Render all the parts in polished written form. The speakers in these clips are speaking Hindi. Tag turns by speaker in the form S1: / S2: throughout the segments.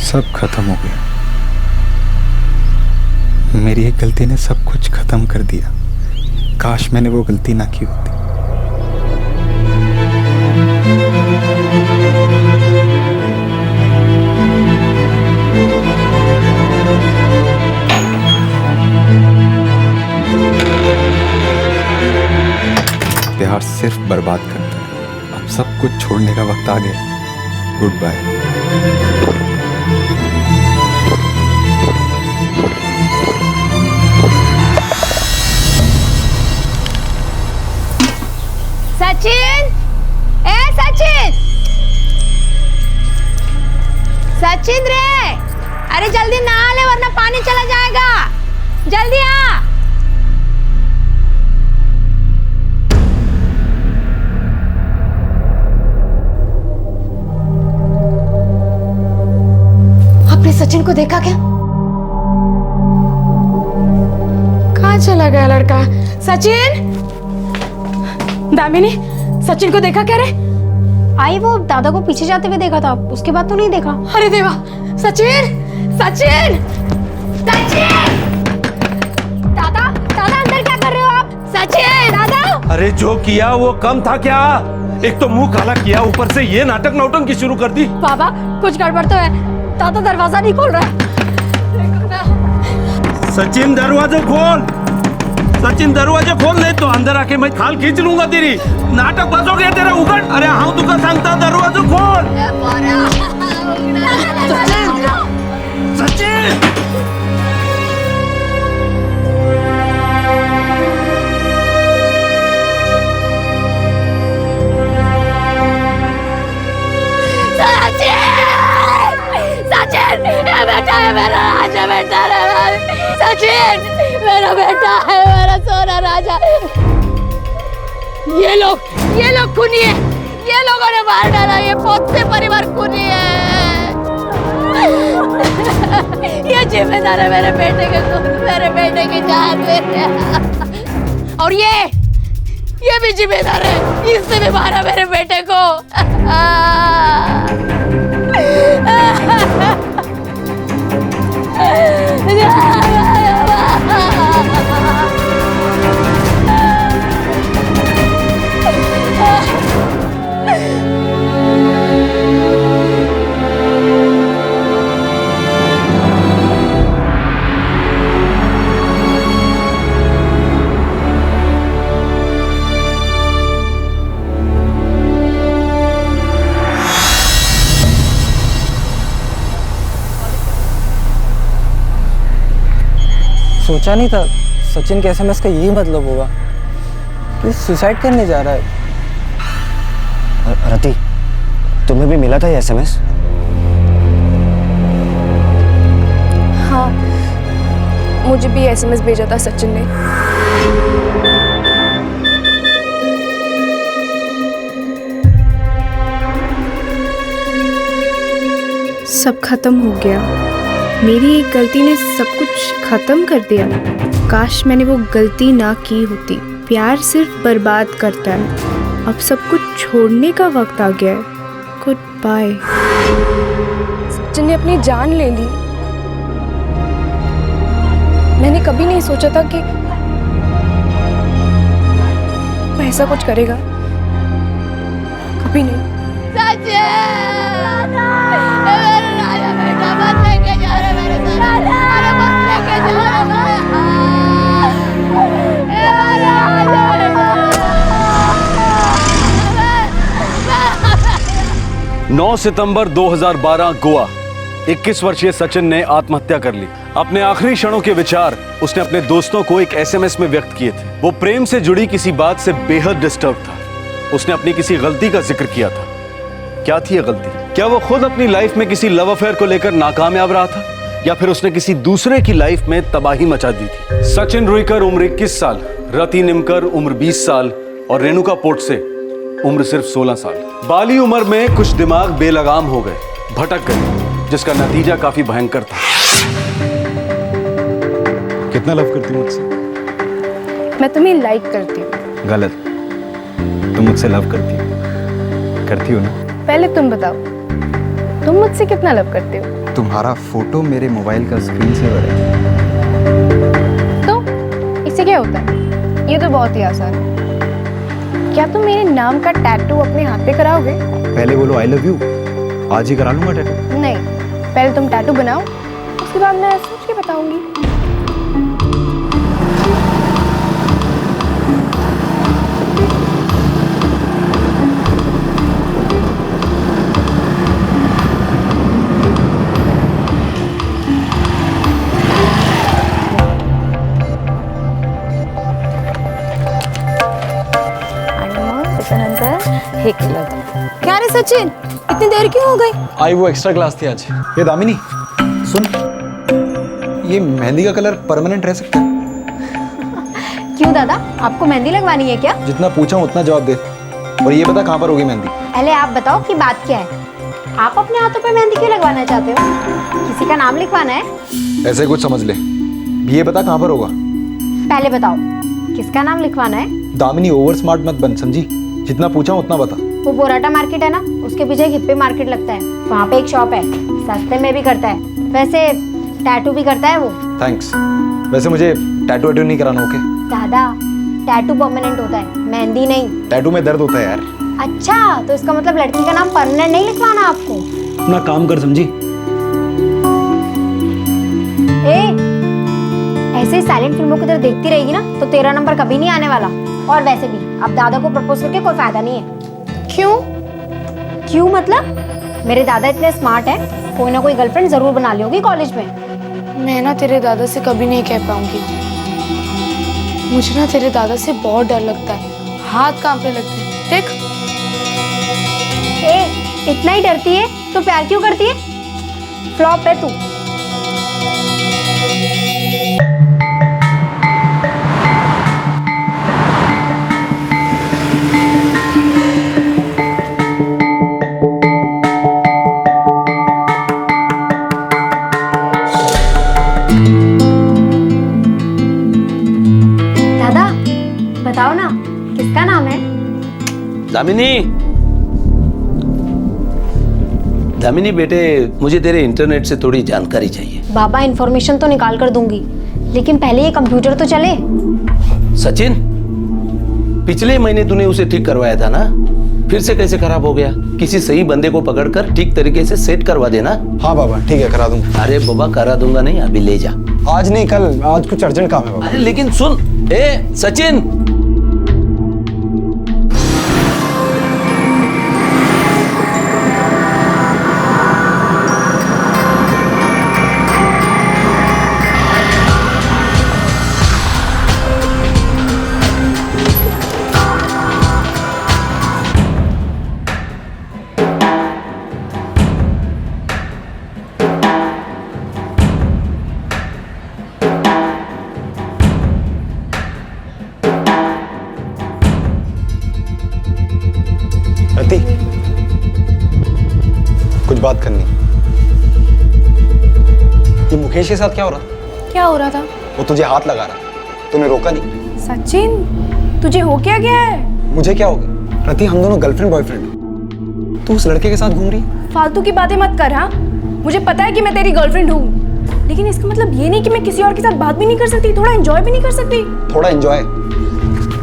S1: सब खत्म हो गया। मेरी एक गलती ने सब कुछ खत्म कर दिया। काश मैंने वो गलती ना की होती। प्यार सिर्फ बर्बाद करता है। अब सब कुछ छोड़ने का वक्त आ गया। Good bye.
S2: सचिन, ए सचिन, सचिन रे, अरे जल्दी नहा ले वरना पानी चला जाएगा। जल्दी आ। आपने सचिन को देखा क्या? कहाँ चला गया लड़का? सचिन, दामिनी, सचिन को देखा क्या रे?
S3: आई वो दादा को पीछे जाते हुए देखा था, उसके बाद तो नहीं देखा।
S2: अरे देवा, सचिन, सचिन, सचिन! दादा, दादा अंदर क्या कर रहे हो आप? सचिन, दादा!
S4: अरे जो किया वो कम था क्या? एक तो मुंह काला किया, ऊपर से ये नाटक नौटंकी शुरू कर दी।
S2: बाबा, कुछ गड़बड़ तो है। दादा दरवाजा नहीं खोल रहा।
S4: सचिन दरवाजा खोल, सचिन दरवाजा खोल, नहीं तो अंदर आके मैं खाल खींच लूंगा तेरी। नाटक बस हो गया तेरा, उघड। अरे हाँ तुका सांगता दरवाजा खोल। सचिन, सचिन!
S2: सचिन, ये बेटा है मेरा राजा, बेटा रे। सचिन, मेरा बेटा है, मेरा सोना राजा। ये लोग खूनी है। ये लोगों ने मार डाला। ये पोते परिवार खूनी है। ये जिम्मेदार है मेरे बेटे के खून, मेरे बेटे की जान में। और ये भी जिम्मेदार है। इसने भी मारा मेरे बेटे को।
S5: सोचा नहीं था सचिन के एसएमएस का यही मतलब होगा कि सुसाइड करने जा रहा है।
S6: रति, तुम्हें भी मिला था ये एसएमएस?
S7: हाँ, मुझे भी एसएमएस भेजा था सचिन ने। सब खत्म हो गया। मेरी एक गलती ने सब कुछ खत्म कर दिया। काश मैंने वो गलती ना की होती। प्यार सिर्फ बर्बाद करता है। अब सब कुछ छोड़ने का वक्त आ गया है। Good bye. सचिन ने अपनी जान ले ली। मैंने कभी नहीं सोचा था कि वो ऐसा कुछ करेगा। कभी नहीं।
S8: नौ सितंबर 2012 गोवा। 21 वर्षीय सचिन ने आत्महत्या कर ली। अपने आखिरी क्षणों के विचार उसने अपने दोस्तों को एक एसएमएस में व्यक्त किए थे। वो प्रेम से जुड़ी किसी बात से बेहद डिस्टर्ब था। उसने अपनी किसी गलती का जिक्र किया था। क्या थी यह गलती? क्या वो खुद अपनी लाइफ में किसी लव अफेयर को लेकर नाकामयाब रहा था, या फिर उसने किसी दूसरे की लाइफ में तबाही मचा दी थी? सचिन रुईकर उम्र 21 साल, रति निमकर उम्र 20 साल और रेणुका पोटसे उम्र सिर्फ 16 साल। बाली उम्र में कुछ दिमाग बेलगाम हो गए, भटक गए, जिसका नतीजा काफी भयंकर था।
S1: कितना लव करती हूँ मुझसे?
S7: मैं तुम्हें लाइक करती हूँ।
S1: गलत। तुम मुझसे लव करती हो ना?
S7: पहले तुम बताओ, तुम मुझसे कितना लव करते हो?
S1: तुम्हारा फोटो मेरे मोबाइल का स्क्रीन सेवर है।
S7: तो इससे क्या होता है? ये तो बहुत ही आसान है। क्या तुम मेरे नाम का टैटू अपने हाथ पे कराओगे?
S1: पहले बोलो आई लव यू, आज ही करा लूंगा टैटू।
S7: नहीं, पहले तुम टैटू बनाओ, उसके बाद मैं सोच के बताऊंगी।
S2: हे केलं होतं. क्या रे सचिन, इतनी देर क्यों हो गई?
S5: आई वो एक्स्ट्रा क्लास थी आज।
S1: ये दामिनी सुन, ये मेहंदी का कलर परमानेंट रह सकता है?
S3: क्यों दादा, आपको मेहंदी लगवानी है क्या?
S1: जितना पूछा उतना जवाब दे। और ये बता कहाँ पर होगी मेहंदी?
S3: पहले आप बताओ कि बात क्या है। आप अपने हाथों पे मेहंदी क्यों लगवाना चाहते हो? किसी का नाम लिखवाना है?
S1: ऐसे कुछ समझ ले। ये बता कहाँ पर होगा?
S3: पहले बताओ किसका नाम लिखवाना है?
S1: दामिनी ओवर स्मार्ट मत बन, समझी? जितना पूछा उतना बता।
S3: वो बोराटा मार्केट है ना, उसके पीछे एक हिप्पी मार्केट लगता है, वहाँ पे एक शॉप है, सस्ते में भी करता है, वैसे टैटू भी करता है वो।
S1: थैंक्स। वैसे मुझे टैटू वैटू नहीं कराना, ओके?
S3: दादा, टैटू परमानेंट होता है, मेहंदी नहीं।
S1: टैटू में दर्द होता है यार।
S3: अच्छा, तो इसका मतलब लड़की का नाम परमानेंट नहीं लिखवाना आपको?
S5: अपना काम कर, समझी?
S3: ऐसे ही साइलेंट फिल्मों की तरह देखती रहेगी ना तो तेरा नंबर कभी नहीं आने वाला। और वैसे भी अब दादा को प्रपोज करके कोई फायदा नहीं है। क्यों मतलब? मेरे दादा इतने स्मार्ट हैं, कोई ना कोई गर्लफ्रेंड जरूर बना ली होगी कॉलेज में।
S7: मैं ना तेरे दादा से कभी नहीं कह पाऊंगी। मुझे ना तेरे दादा से बहुत डर लगता है, हाथ कांपने लगते हैं। देख,
S3: इतना ही डरती है तो प्यार क्यों करती है? फ्लॉप है तू। बताओ ना, किसका नाम है?
S4: दामिनी बेटे, मुझे तेरे इंटरनेट से थोड़ी जानकारी चाहिए।
S3: बाबा, इंफॉर्मेशन तो निकाल कर दूंगी, लेकिन पहले ये कंप्यूटर तो चले।
S4: सचिन, पिछले महीने तूने उसे ठीक करवाया था ना, फिर से कैसे खराब हो गया? किसी सही बंदे को पकड़कर ठीक तरीके से सेट करवा देना।
S1: हाँ बाबा, ठीक है, करा दूंगा।
S4: अरे बाबा, करा दूंगा नहीं, अभी ले जा।
S1: आज नहीं, कल। आज कुछ अर्जेंट काम है बाबा।
S4: अरे लेकिन सुन, सचिन,
S1: रति, कुछ बात करनी। ये मुकेश के साथ क्या हो रहा था?
S7: क्या हो रहा था?
S1: वो तुझे हाथ लगा रहा, तूने रोका नहीं।
S7: सचिन, तुझे हो क्या गया है?
S1: मुझे क्या होगा? रति, हम दोनों गर्लफ्रेंड बॉयफ्रेंड। तू उस लड़के के साथ घूम रही है।
S7: फालतू की बातें मत कर। हाँ, मुझे पता है कि मैं तेरी गर्लफ्रेंड हूँ, लेकिन इसका मतलब ये नहीं कि मैं किसी और के साथ बात भी नहीं कर सकती, थोड़ा एंजॉय भी नहीं कर सकती।
S1: थोड़ा एंजॉय?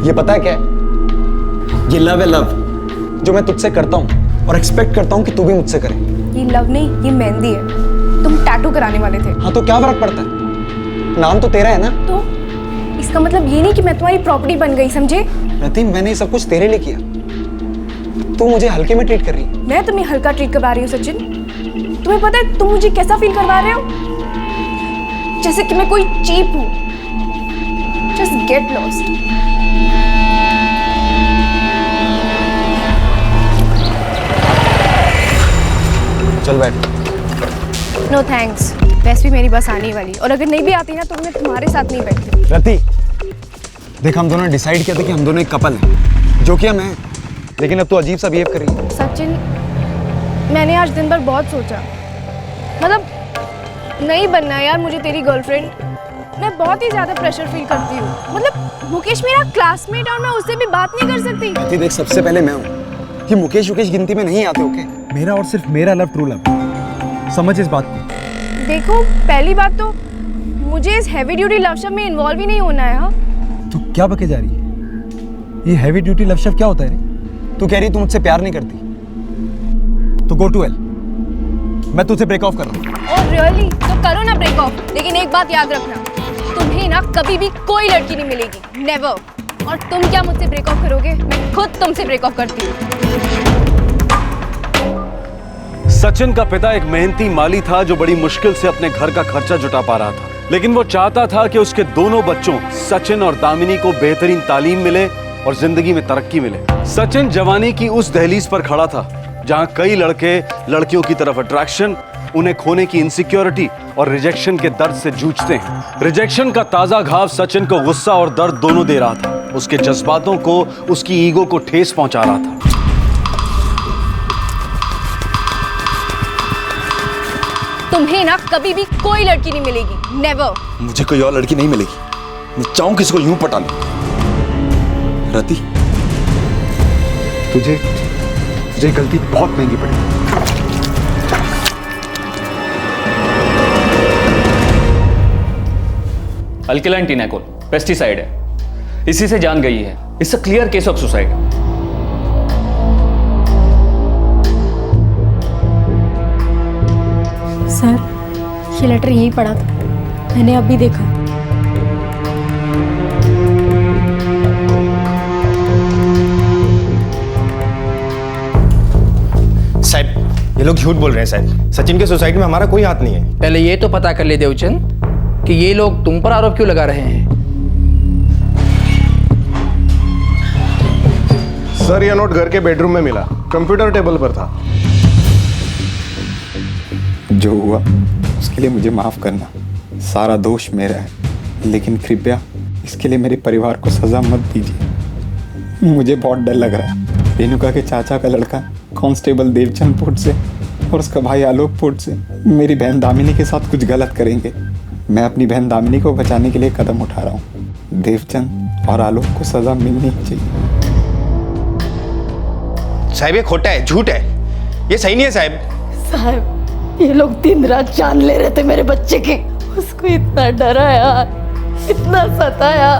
S1: ये पता है क्या है? ये लव है, लव, जो मैं तुझसे करता हूँ और एक्सपेक्ट करता हूँ कि तू भी मुझसे करे।
S7: ये लव नहीं, ये मेहंदी है। तुम टैटू कराने वाले थे।
S1: हाँ, तो क्या फर्क पड़ता है? नाम तो तेरा है ना।
S7: तो इसका मतलब ये नहीं कि मैं तुम्हारी प्रॉपर्टी बन गई, समझे?
S1: रति, मैंने ये सब कुछ तेरे लिए किया, तू मुझे हल्के में ट्रीट कर रही है।
S7: मैं तुम्हें हल्का ट्रीट करवा रही हूँ सचिन। तुम्हें पता है तुम मुझे कैसा फील करवा रहे हो? जैसे कि मैं कोई चीप हूँ। Just get lost.
S1: चल बैठ।
S7: नो थैंक्स, वैसे भी मेरी बस आने वाली, और अगर नहीं भी आती ना तो मैं तुम्हारे साथ नहीं बैठती।
S1: रति, देख, हम दोनों ने डिसाइड किया था कि हम दोनों एक कपल हैं, जो कि हम हैं, लेकिन अब तो अजीब सा बिहेव कर रही है।
S7: सचिन, मैंने आज दिन भर बहुत सोचा, मतलब नहीं बनना यार मुझे तेरी गर्लफ्रेंड। मैं बहुत ही ज्यादा प्रेशर फील करती हूँ। मतलब मुकेश मेरा क्लासमेट और मैं उससे भी बात नहीं कर सकती।
S1: रति देख, सबसे पहले मैं हूँ, ये मुकेश गिनती में नहीं आते, ओके? मेरा और सिर्फ मेरा लव ट्रू लव, समझ इस बात को।
S7: देखो, पहली बात तो मुझे इस हैवी ड्यूटी लव शव में इन्वॉल्व ही नहीं होना है। हाँ,
S1: तू क्या बके जा रही है? ये हैवी ड्यूटी लव शव क्या होता है रे? तू कह रही तू मुझसे प्यार नहीं करती, तो गो टू हेल। मैं तुझसे ब्रेक ऑफ कर रहा हूँ।
S7: और रियली तो करो ना ब्रेक ऑफ, लेकिन एक बात याद रखना, तुम्हें ना कभी भी कोई लड़की नहीं मिलेगी, नेवर। और तुम क्या मुझसे ब्रेक ऑफ करोगे? मैं खुद तुमसे ब्रेक ऑफ करती हूँ।
S8: सचिन का पिता एक मेहनती माली था जो बड़ी मुश्किल से अपने घर का खर्चा जुटा पा रहा था, लेकिन वो चाहता था कि उसके दोनों बच्चों सचिन और दामिनी को बेहतरीन तालीम मिले और जिंदगी में तरक्की मिले। सचिन जवानी की उस दहलीज पर खड़ा था जहां कई लड़के लड़कियों की तरफ अट्रैक्शन, उन्हें खोने की इनसिक्योरिटी और रिजेक्शन के दर्द से जूझते हैं। रिजेक्शन का ताजा घाव सचिन को गुस्सा और दर्द दोनों दे रहा था। उसके जज्बातों को, उसकी ईगो को ठेस पहुंचा रहा था।
S7: तुम्हें ना कभी भी कोई लड़की नहीं मिलेगी, नेवर।
S1: मुझे कोई और लड़की नहीं मिलेगी। मैं चाहूं किसी को यूं पटा लूं। रति, तुझे गलती बहुत महंगी पड़ी।
S9: अल्किलाइन टिनैकोल पेस्टिसाइड है, इसी से जान गई है। It's a clear case of suicide.
S3: Sir, ये लेटर यही पड़ा था, मैंने अभी देखा।
S6: साहब, ये लोग झूठ बोल रहे हैं साहब। सचिन के सुसाइड में हमारा कोई हाथ नहीं है।
S5: पहले ये तो पता कर ले देवचंद कि ये लोग तुम पर आरोप क्यों लगा रहे हैं।
S10: सर, यह नोट घर के बेडरूम में मिला, कंप्यूटर टेबल पर था।
S11: जो हुआ उसके लिए मुझे माफ करना, सारा दोष मेरा है, लेकिन कृपया इसके लिए मेरे परिवार को सजा मत दीजिए। मुझे बहुत डर लग रहा है। रेणुका के चाचा का लड़का कांस्टेबल देवचंद पुट से और उसका भाई आलोक पुट से मेरी बहन दामिनी के साथ कुछ गलत करेंगे। मैं अपनी बहन दामिनी को बचाने के लिए कदम उठा रहा हूँ। देवचंद और आलोक को सजा मिलनी चाहिए।
S6: साहब, ये खोटा है, झूठ है, ये सही नहीं है साहब।
S2: साहब, ये लोग दिन रात जान ले रहे थे मेरे बच्चे की। उसको इतना डराया, इतना सताया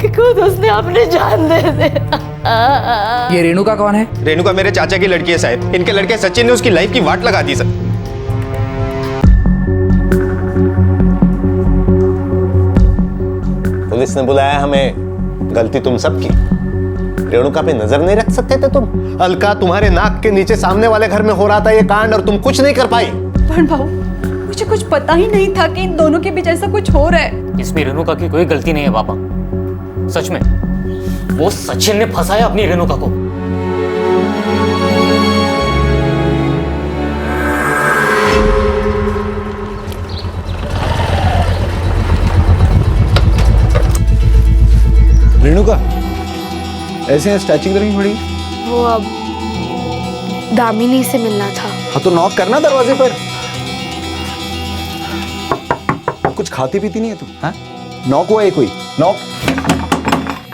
S2: कि खुद उसने अपनी जान दे दी।
S5: ये रेणुका कौन है?
S6: रेणुका मेरे चाचा की लड़की है साहब। इनके लड़के सचिन ने उसकी लाइफ की वाट लगा दी सर।
S12: पुलिस ने बुलाया हमें, गलती तुम सबकी। रेणुका पे नजर नहीं रख सकते थे तुम? अलका, तुम्हारे नाक के नीचे सामने वाले घर में हो रहा था ये कांड और तुम कुछ नहीं कर पाई।
S13: पर भाऊ, मुझे कुछ पता ही नहीं था कि इन दोनों के बीच ऐसा कुछ हो रहा है।
S9: इसमें रेणुका की कोई गलती नहीं है पापा। सच में वो सचिन ने फंसाया अपनी रेणुका को।
S1: रेणुका ऐसे स्टैचू की तरह खड़ी?
S7: वो अब दामिनी से मिलना था।
S1: हाँ तो नॉक करना दरवाजे पर। कुछ खाती पीती नहीं है तू? हाँ, नॉक हुआ है कोई? नॉक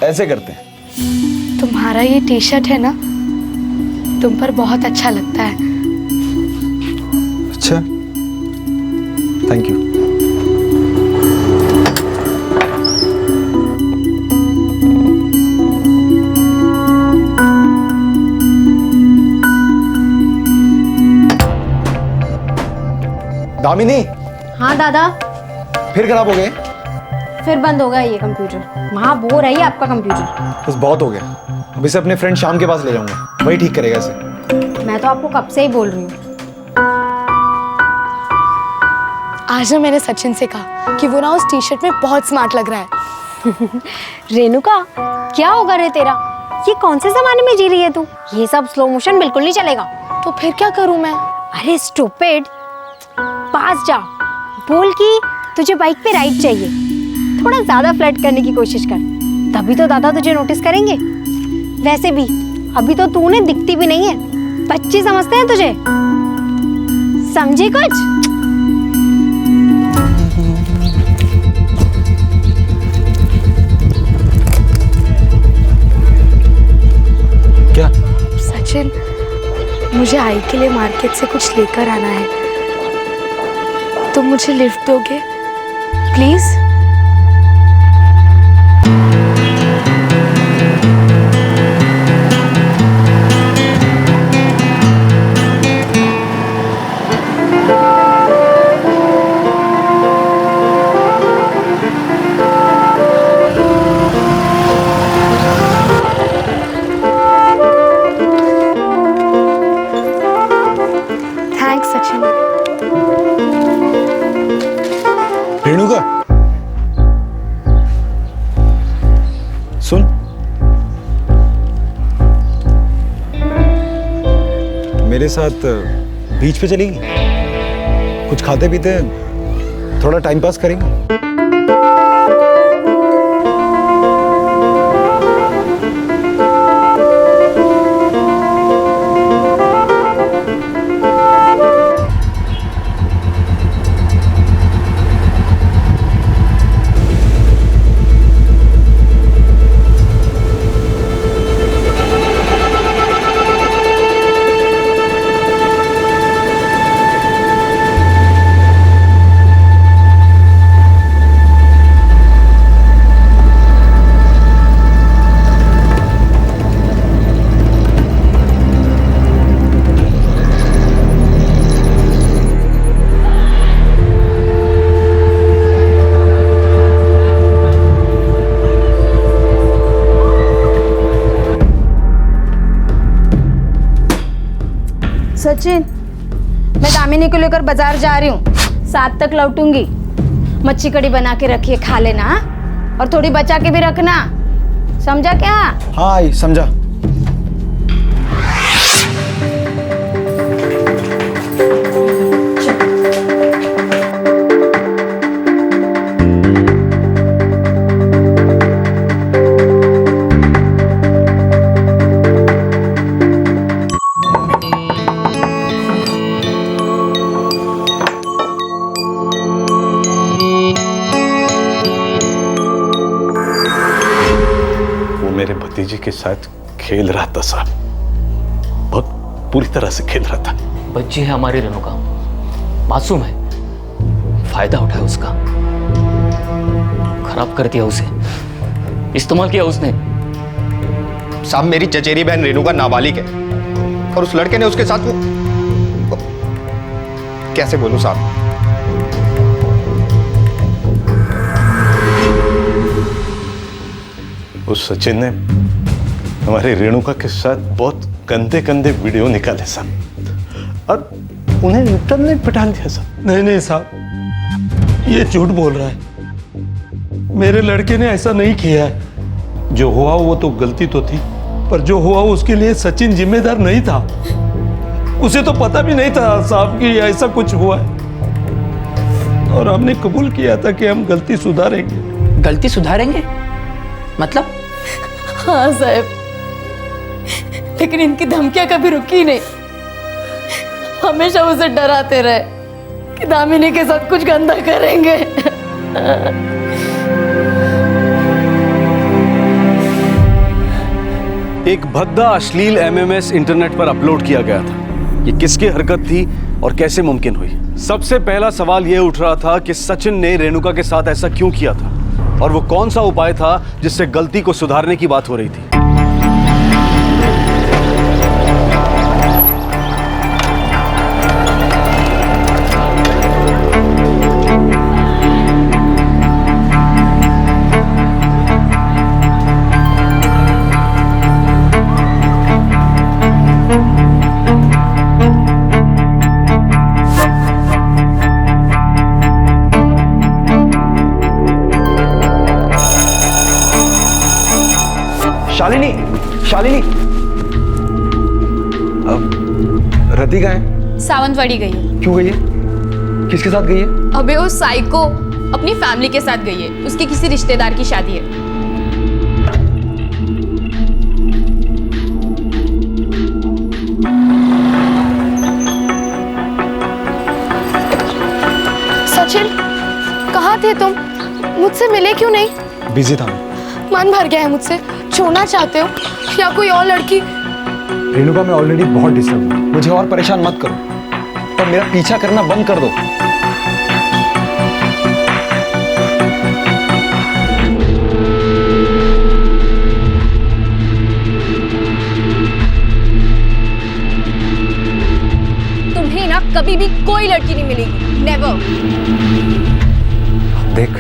S1: ऐसे करते हैं।
S7: तुम्हारा ये टी शर्ट है ना, तुम पर बहुत अच्छा लगता है।
S1: अच्छा, थैंक यू। दामिनी।
S3: हाँ दादा।
S1: फिर खराब हो गए?
S3: फिर बंद हो गया ये कंप्यूटर। वहाँ बोर है ये आपका कंप्यूटर।
S1: बस बहुत हो गया। अब इसे अपने फ्रेंड श्याम के पास ले जाऊंगा, वही ठीक करेगा इसे।
S3: मैं तो आपको कब से ही बोल रही हूँ।
S7: आज ना मैंने सचिन से कहा कि वो ना उस टी शर्ट में बहुत स्मार्ट लग रहा है।
S3: रेणुका, क्या होगा रे तेरा? ये कौन से जमाने में जी रही है तू? ये सब स्लो मोशन बिल्कुल नहीं चलेगा।
S7: तो फिर क्या करूँ मैं?
S3: अरे स्टूपिड, पास जा, बोल कि तुझे बाइक पे राइड चाहिए। थोड़ा ज्यादा फ्लर्ट करने की कोशिश कर, तभी तो दादा तुझे नोटिस करेंगे। वैसे भी अभी तो तूने दिखती भी नहीं है, बच्ची समझते हैं तुझे। समझी कुछ?
S1: क्या?
S7: सचिन, मुझे आई के लिए मार्केट से कुछ लेकर आना है। तुम मुझे लिफ्ट दोगे प्लीज? थैंक्स सचिन।
S1: रेणुका, सुन, मेरे साथ बीच पे चलेगी? कुछ खाते पीते थोड़ा टाइम पास करेंगे।
S2: सचिन, मैं दामिनी को लेकर बाजार जा रही हूँ, 7 तक लौटूंगी। मच्छी कड़ी बना के रखिए, खा लेना हाँ? और थोड़ी बचा के भी रखना, समझा क्या?
S1: हाँ आई, समझा।
S12: मेरे भतीजे के साथ खेल रहा था साहब, बहुत पूरी तरह से खेल रहा था।
S9: बच्ची है हमारी रेणुका, मासूम है, फायदा उठाया उसका, खराब कर दिया उसे, इस्तेमाल किया उसने।
S6: साहब मेरी चचेरी बहन रेणुका नाबालिग है और उस लड़के ने उसके साथ वो कैसे बोलूं साहब।
S12: उस सचिन ने हमारी रेणुका के साथ बहुत गंदे गंदे वीडियो निकाले साहब और उन्हें इंटरनेट पे डाल दिया साहब।
S4: नहीं साहब, ये झूठ बोल रहा है। मेरे लड़के ने ऐसा नहीं किया है। जो हुआ वो तो गलती तो थी, पर जो हुआ उसके लिए सचिन जिम्मेदार नहीं था। उसे तो पता भी नहीं था साहब कि ऐसा कुछ हुआ है, और हमने कबूल किया था कि हम गलती सुधारेंगे।
S14: गलती सुधारेंगे मतलब?
S2: हाँ साहब, लेकिन इनकी धमकियां कभी रुकी नहीं। हमेशा उसे डराते रहे कि दामिनी के साथ कुछ गंदा करेंगे।
S8: एक भद्दा अश्लील एमएमएस इंटरनेट पर अपलोड किया गया था। ये किसकी हरकत थी और कैसे मुमकिन हुई? सबसे पहला सवाल यह उठ रहा था कि सचिन ने रेणुका के साथ ऐसा क्यों किया था, और वो कौन सा उपाय था जिससे गलती को सुधारने की बात हो रही थी।
S1: शालिनी, रति कहाँ है?
S13: सावंतवाड़ी गई है।
S1: क्यों गई है? किसके साथ गई है?
S13: अबे वो साइको अपनी फैमिली के साथ गई है, उसके किसी रिश्तेदार की शादी है।
S7: सचिन, कहाँ थे तुम? मुझसे मिले क्यों नहीं?
S1: बिजी था।
S7: मन भर गया है मुझसे। छोड़ना चाहते हो या कोई और लड़की?
S1: रेणुका, मैं ऑलरेडी बहुत डिस्टर्ब हूँ, मुझे और परेशान मत करो, पर मेरा पीछा करना बंद कर दो।
S15: कभी भी कोई लड़की नहीं मिलेगी, नेवर।
S1: देख,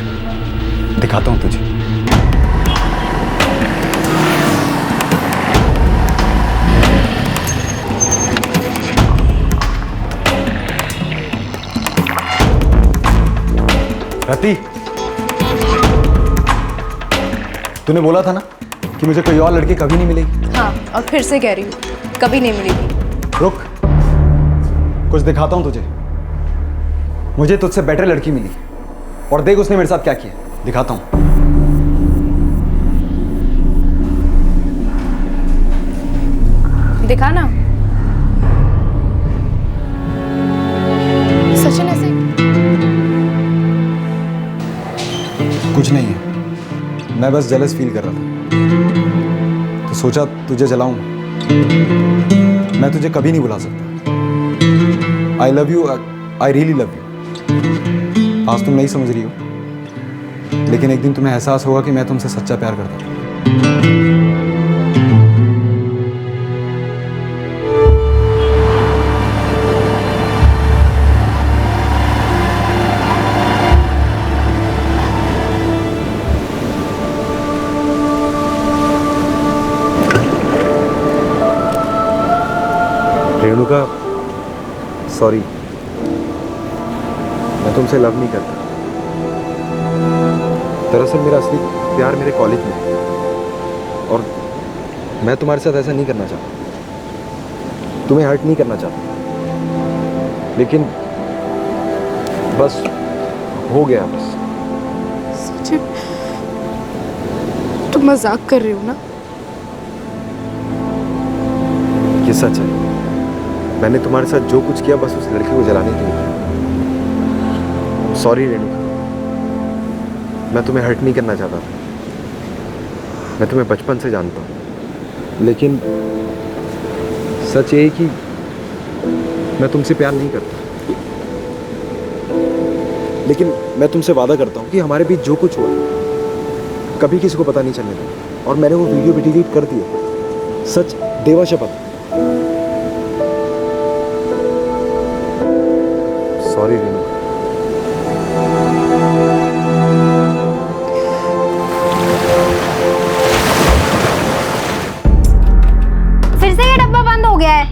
S1: दिखाता हूं तुझे। रति, तूने बोला था ना कि मुझे कोई और लड़की कभी नहीं मिलेगी।
S15: हाँ, और फिर से कह रही हूँ, कभी नहीं मिलेगी।
S1: रुक, कुछ दिखाता हूं तुझे। मुझे तुझसे बेटर लड़की मिली और देख उसने मेरे साथ क्या किया। दिखाता हूं।
S15: दिखा ना। सचिन ऐसे
S1: कुछ नहीं है, मैं बस जेलस फील कर रहा था तो सोचा तुझे जलाऊं। मैं तुझे कभी नहीं बुला सकता। I love you, I really love you. आज तुम नहीं समझ रही हो, लेकिन एक दिन तुम्हें एहसास होगा कि मैं तुमसे सच्चा प्यार करता हूं। रेणुका, सॉरी, मैं तुमसे लव नहीं करता। दरअसल मेरा असली प्यार मेरे कॉलेज में है और मैं तुम्हारे साथ ऐसा नहीं करना चाहता, तुम्हें हर्ट नहीं करना चाहता, लेकिन बस हो गया। बस
S7: सचिन, तुम मजाक कर रहे हो ना?
S1: ये सच है। मैंने तुम्हारे साथ जो कुछ किया बस उस लड़की को जलाने के लिए। सॉरी रेणुका, मैं तुम्हें हर्ट नहीं करना चाहता था। मैं तुम्हें बचपन से जानता हूँ, लेकिन सच ये है कि मैं तुमसे प्यार नहीं करता। लेकिन मैं तुमसे वादा करता हूँ कि हमारे बीच जो कुछ हुआ कभी किसी को पता नहीं चलने देगा। और मैंने वो वीडियो भी डिलीट कर दिया, सच, देवा शपथ। सॉरी रेणुका।
S3: फिर से ये डब्बा बंद हो गया है।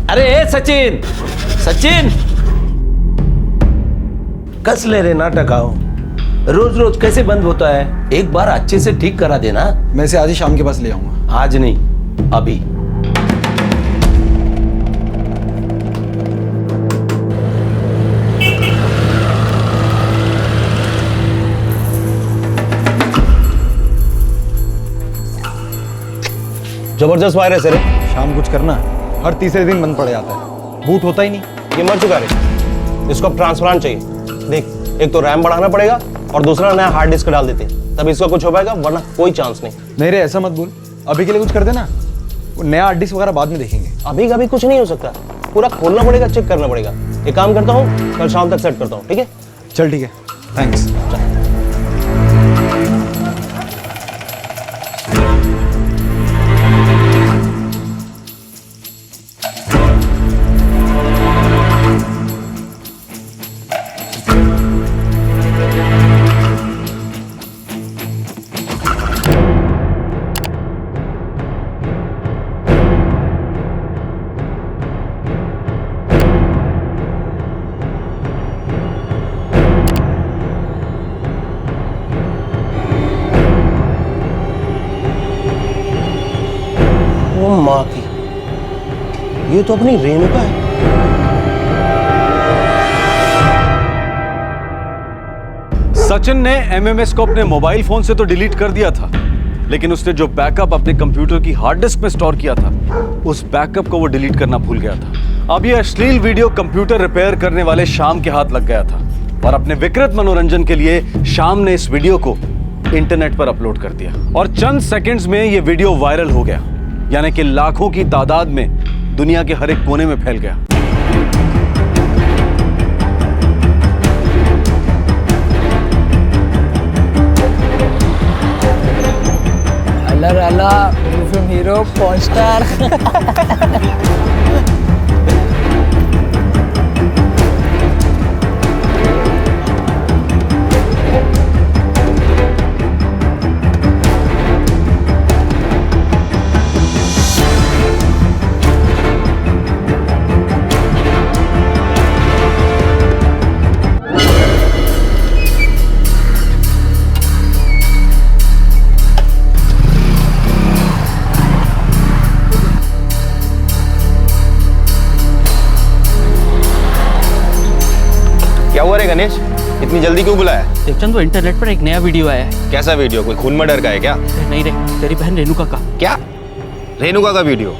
S4: अरे सचिन, सचिन, कस ले रे नाटक आओ। रोज रोज कैसे बंद होता है? एक बार अच्छे से ठीक करा देना।
S1: मैं इसे आज ही शाम के पास ले आऊंगा।
S4: आज नहीं, अभी।
S6: जबरदस्त वायरस है रे।
S1: शाम कुछ करना, हर तीसरे दिन बंद पड़ जाता है, बूट होता ही नहीं।
S6: ये मर चुका रे, इसको अब ट्रांसप्लांट चाहिए। देख, एक तो रैम बढ़ाना पड़ेगा और दूसरा नया हार्ड डिस्क डाल देते हैं, तब इसका कुछ हो पाएगा, वरना कोई चांस नहीं।
S1: नहीं रे, ऐसा मत बोल। अभी के लिए कुछ कर देना, वो नया हार्ड डिस्क वगैरह बाद में देखेंगे।
S6: अभी का भी कुछ नहीं हो सकता, पूरा खोलना पड़ेगा, चेक करना पड़ेगा। एक काम करता हूँ, कल शाम तक सेट करता हूँ, ठीक है?
S1: चल ठीक है, थैंक्स।
S6: माँ की, ये तो अपनी रेणुका है।
S8: सचिन ने एमएमएस को अपने मोबाइल फोन से तो डिलीट कर दिया था, लेकिन उसने जो बैकअप अपने कंप्यूटर की हार्ड डिस्क में स्टोर किया था, उस बैकअप को वो डिलीट करना भूल गया था। अब ये अश्लील वीडियो कंप्यूटर रिपेयर करने वाले श्याम के हाथ लग गया था और अपने विकृत मनोरंजन के लिए श्याम ने इस वीडियो को इंटरनेट पर अपलोड कर दिया और चंद सेकंड्स में ये वीडियो वायरल हो गया, यानी कि लाखों की तादाद में दुनिया के हर एक कोने में फैल गया।
S5: अल्लाह फ्रॉम हीरो पॉर्न स्टार।
S6: क्या हुआ रे गणेश, इतनी जल्दी क्यों बुलाया?
S14: देवचंद, वो इंटरनेट पर एक नया वीडियो आया है।
S6: कैसा वीडियो? कोई खून मर्डर का है क्या?
S14: नहीं रे, तेरी बहन रेणुका का।
S6: क्या? रेणुका का वीडियो?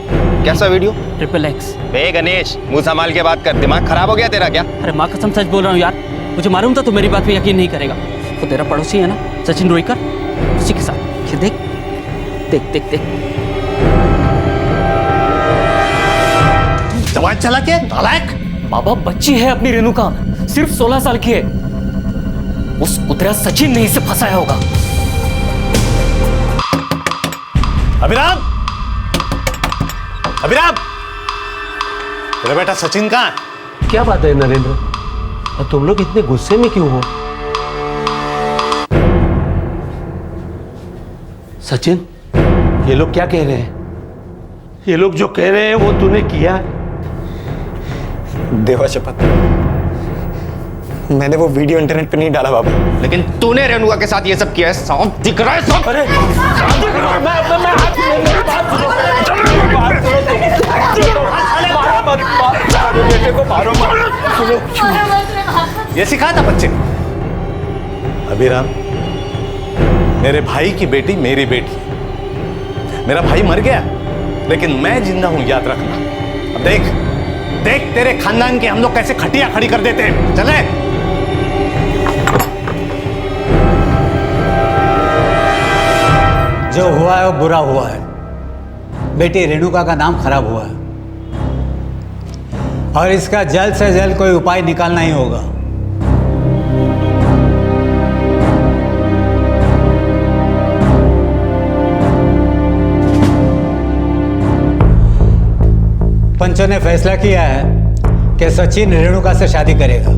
S6: कैसा वीडियो?
S14: XXX।
S6: बे गणेश, मुंह संभाल के बात कर, दिमाग खराब हो गया तेरा क्या?
S14: अरे माँ कसम सच बोल रहा हूँ यार, मुझे मालूम था तो मेरी बात पे यकीन नहीं करेगा। वो तेरा पड़ोसी है ना सचिन रोईकर, उसी के साथ। ये देख देख देख देख।
S6: जवान चला के नालायक।
S9: बाबा, बच्ची है अपनी रेणुका, सिर्फ 16 साल की है। उस कुतरा सचिन ने इसे फंसाया होगा।
S12: अभिराम, अभिराम, तेरा बेटा सचिन कहाँ है?
S4: क्या बात है नरेंद्र, और तुम लोग इतने गुस्से में क्यों हो? सचिन, ये लोग क्या कह रहे हैं? ये लोग जो कह रहे हैं वो तूने किया है?
S11: देवा शपथ, मैंने वो वीडियो इंटरनेट पे नहीं डाला बाबा।
S6: लेकिन तूने रेणुका के साथ ये सब किया है, साफ दिख रहा है सब।
S4: अरे
S12: ये सिखाया था बच्चे ने? अभिराम, मेरे भाई की बेटी मेरी बेटी। मेरा भाई मर गया लेकिन मैं जिंदा हूं, याद रखना। अब देख देख तेरे खानदान के हम लोग कैसे खटिया खड़ी कर देते हैं। चले।
S16: जो हुआ है वो बुरा हुआ है। बेटी रेणुका का नाम खराब हुआ है और इसका जल्द से जल्द कोई उपाय निकालना ही होगा। पंचों ने फैसला किया है कि सचिन रेणुका से शादी करेगा।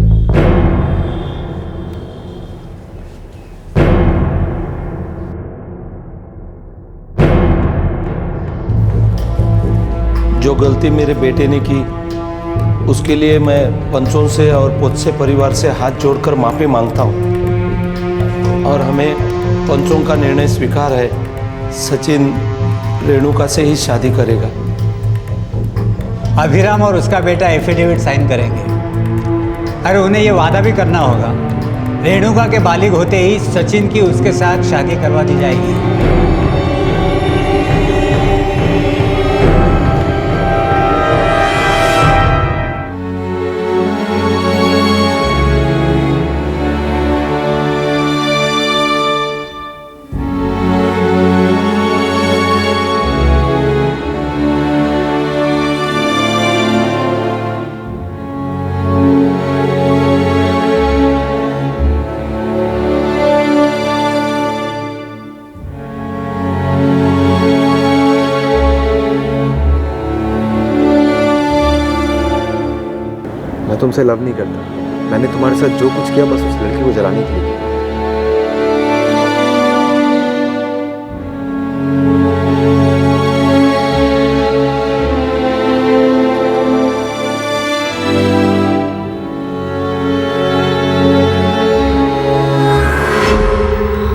S4: जो गलती मेरे बेटे ने की उसके लिए मैं पंचों से और पोत्से परिवार से हाथ जोड़कर माफी मांगता हूँ और हमें पंचों का निर्णय स्वीकार है। सचिन रेणुका से ही शादी करेगा।
S16: अभिराम और उसका बेटा एफिडेविट साइन करेंगे। अरे उन्हें ये वादा भी करना होगा, रेणुका के बालिग होते ही सचिन की उसके साथ शादी करवा दी जाएगी।
S1: तुमसे लव नहीं करता। मैंने तुम्हारे साथ जो कुछ किया बस उस लड़की को जलाने के लिए किया।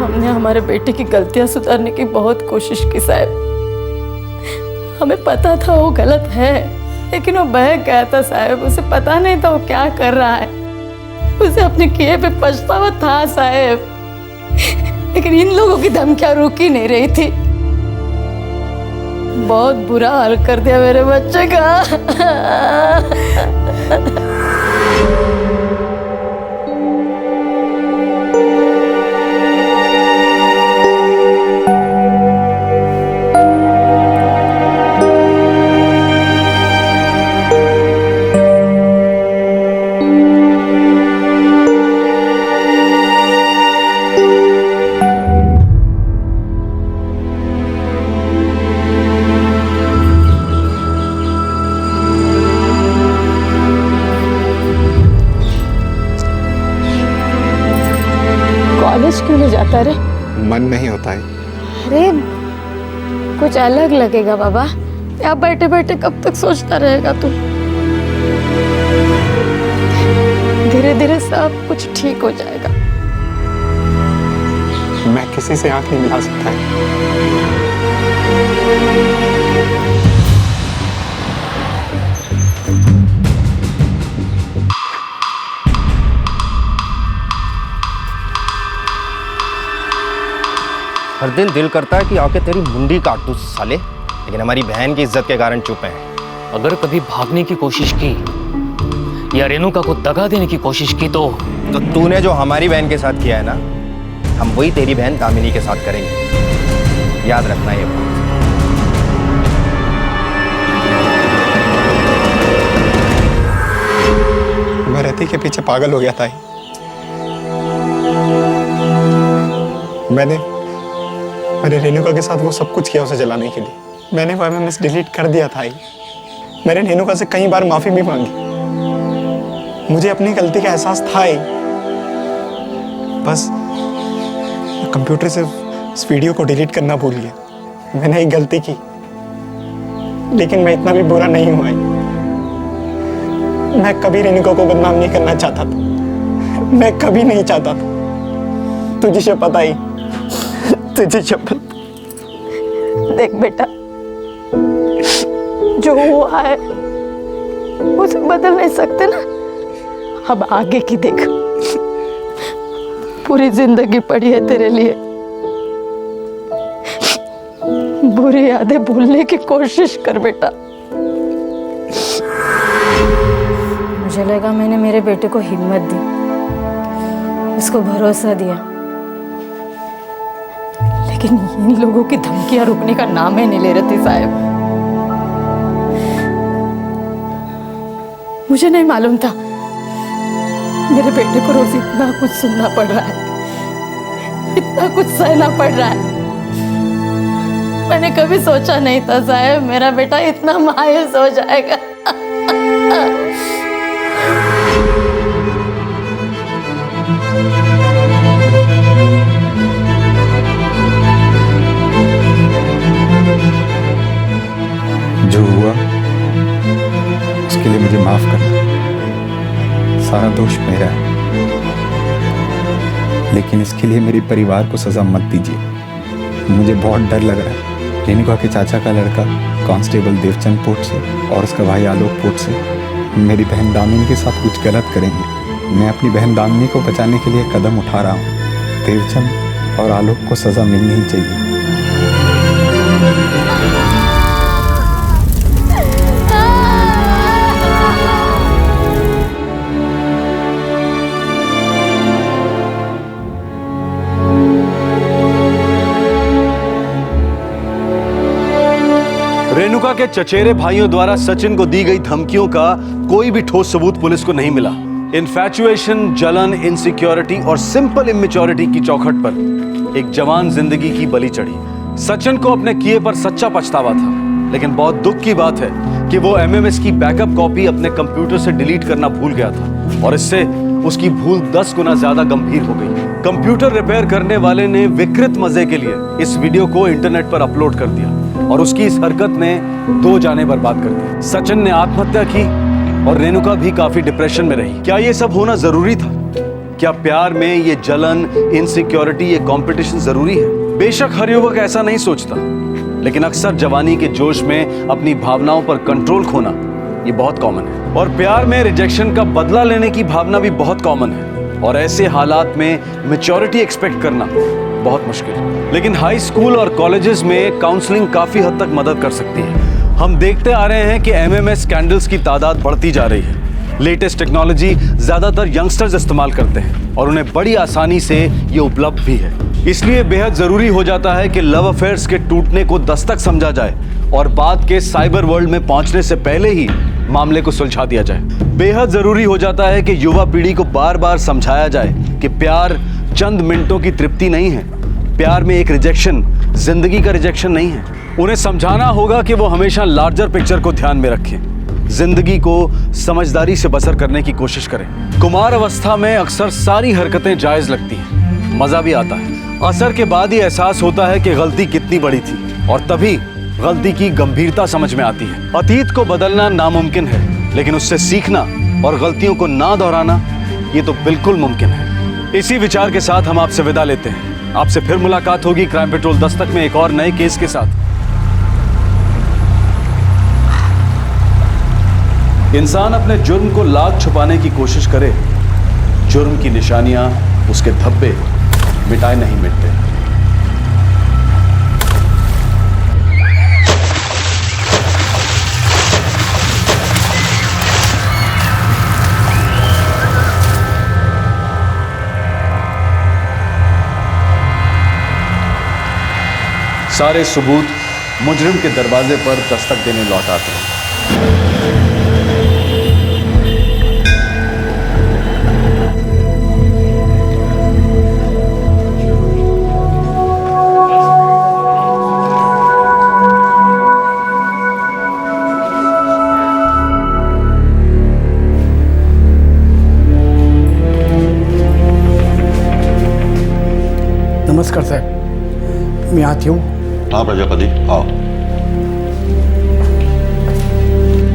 S2: हमने हमारे बेटे की गलतियां सुधारने की बहुत कोशिश की साहब। हमें पता था वो गलत है, लेकिन वो बहक गया था साहब। उसे पता नहीं था वो क्या कर रहा है। उसे अपने किए पे पछतावा था साहब, लेकिन इन लोगों की धमकियां रुक ही नहीं रही थी। बहुत बुरा हाल कर दिया मेरे बच्चे का। कॉलेज क्यों नहीं जाता रे?
S11: मन नहीं होता है।
S2: अरे कुछ अलग लगेगा बाबा। यहाँ बैठे बैठे कब तक सोचता रहेगा तू? धीरे धीरे सब कुछ ठीक हो जाएगा।
S11: मैं किसी से आंख नहीं मिला सकता है।
S6: हर दिन दिल करता है कि आके तेरी मुंडी काट दूं साले, लेकिन हमारी बहन की इज्जत के कारण चुप हैं।
S9: अगर कभी भागने की कोशिश की या रेणुका को दगा देने की कोशिश की तो
S6: तूने जो हमारी बहन के साथ किया है ना, हम वही तेरी बहन दामिनी के साथ करेंगे, याद रखना ये बात।
S11: मैं रति के पीछे पागल हो गया था। मैंने रेणुका के साथ वो सब कुछ किया उसे जलाने के लिए। मैंने वो एमएमएस डिलीट कर दिया था। मैंने रेणुका से कई बार माफी भी मांगी। मुझे अपनी गलती का एहसास था ही। बस कंप्यूटर से उस वीडियो को डिलीट करना भूल गया। मैंने एक गलती की, लेकिन मैं इतना भी बुरा नहीं हुआ। मैं कभी रेणुका को बदनाम नहीं करना चाहता था। मैं कभी नहीं चाहता था। तुझे से पता ही, तुझे शपथ।
S2: देख बेटा, जो हुआ है उसे बदल नहीं सकते ना। अब आगे की देख, पूरी जिंदगी पड़ी है तेरे लिए। बुरी यादें भूलने की कोशिश कर बेटा। मुझे लगा मैंने मेरे बेटे को हिम्मत दी, उसको भरोसा दिया, लेकिन इन लोगों की धमकियां रुकने का नाम ही नहीं ले रही थी साहब। मुझे नहीं मालूम था मेरे बेटे को रोज इतना कुछ सुनना पड़ रहा है, इतना कुछ सहना पड़ रहा है। मैंने कभी सोचा नहीं था साहब मेरा बेटा इतना मायूस हो जाएगा।
S11: जो हुआ उसके लिए मुझे माफ करना। सारा दोष मेरा है, लेकिन इसके लिए मेरे परिवार को सजा मत दीजिए। मुझे बहुत डर लग रहा है। रेणुका के चाचा का लड़का कांस्टेबल देवचंद पोट से और उसका भाई आलोक पोट से मेरी बहन दामिनी के साथ कुछ गलत करेंगे। मैं अपनी बहन दामिनी को बचाने के लिए कदम उठा रहा हूँ। देवचंद और आलोक को सजा मिलनी ही चाहिए।
S8: रेणुका के चचेरे भाइयों द्वारा सचिन को दी गई धमकियों का कोई भी ठोस सबूत पुलिस को नहीं मिला। इन्फैचुएशन, जलन, इनसिक्योरिटी और सिंपल इमेच्योरिटी की चौखट पर एक जवान जिंदगी की बलि चढ़ी। सचिन को अपने किए पर सच्चा पछतावा था, लेकिन बहुत दुख की बात है कि वो एमएमएस की बैकअप कॉपी अपने कंप्यूटर से डिलीट करना भूल गया था और इससे उसकी भूल 10 गुना ज्यादा गंभीर हो गई। कंप्यूटर रिपेयर करने वाले ने विकृत मजे के लिए इस वीडियो को इंटरनेट पर अपलोड कर दिया और उसकी इस हरकत ने 2 जानें बर्बाद कर दी। सचिन ने आत्महत्या की और रेणुका भी काफी डिप्रेशन में रही। क्या ये सब होना जरूरी था? क्या प्यार में ये जलन, इनसिक्योरिटी, ये कंपटीशन जरूरी है? बेशक हर युवक ऐसा नहीं सोचता, लेकिन अक्सर जवानी के जोश में अपनी भावनाओं पर कंट्रोल खोना ये बहुत कॉमन है। और प्यार में रिजेक्शन का बदला लेने की भावना भी बहुत कॉमन है। और ऐसे हालात में मैच्योरिटी एक्सपेक्ट करना बहुत मुश्किल है। लेकिन हाई स्कूल और कॉलेजेस में काउंसलिंग काफी हद तक मदद कर सकती है। हम देखते आ रहे हैं कि एमएमएस स्कैंडल्स की तादाद बढ़ती जा रही है। लेटेस्ट टेक्नोलॉजी ज्यादातर यंगस्टर्स इस्तेमाल करते हैं और उन्हें बड़ी आसानी से ये उपलब्ध भी है। इसलिए बेहद जरूरी हो जाता है कि लव अफेयर्स के टूटने को दस्तक समझा जाए और बात के साइबर वर्ल्ड में पहुंचने से पहले ही मामले को सुलझा दिया जाए। बेहद जरूरी हो जाता है कि युवा पीढ़ी को बार बार समझाया जाए कि प्यार चंद मिनटों की तृप्ति नहीं है। प्यार में एक रिजेक्शन जिंदगी का रिजेक्शन नहीं है। उन्हें समझाना होगा कि वो हमेशा लार्जर पिक्चर को ध्यान में रखें, जिंदगी को समझदारी से बसर करने की कोशिश करें। कुमार अवस्था में अक्सर सारी हरकतें जायज लगती हैं, मजा भी आता है। असर के बाद ही एहसास होता है कि गलती कितनी बड़ी थी और तभी गलती की गंभीरता समझ में आती है। अतीत को बदलना नामुमकिन है, लेकिन उससे सीखना और गलतियों को ना दोहराना ये तो बिल्कुल मुमकिन है। इसी विचार के साथ हम आपसे विदा लेते हैं। आपसे फिर मुलाकात होगी क्राइम पेट्रोल दस्तक में एक और नए केस के साथ। इंसान अपने जुर्म को लाख छुपाने की कोशिश करे, जुर्म की निशानियां, उसके धब्बे मिटाए नहीं मिटते। सारे सबूत मुजरिम के दरवाजे पर दस्तक देने लौट आते हैं।
S17: नमस्कार साहब, मैं आती हूँ।
S18: हाँ प्रजापति, आओ।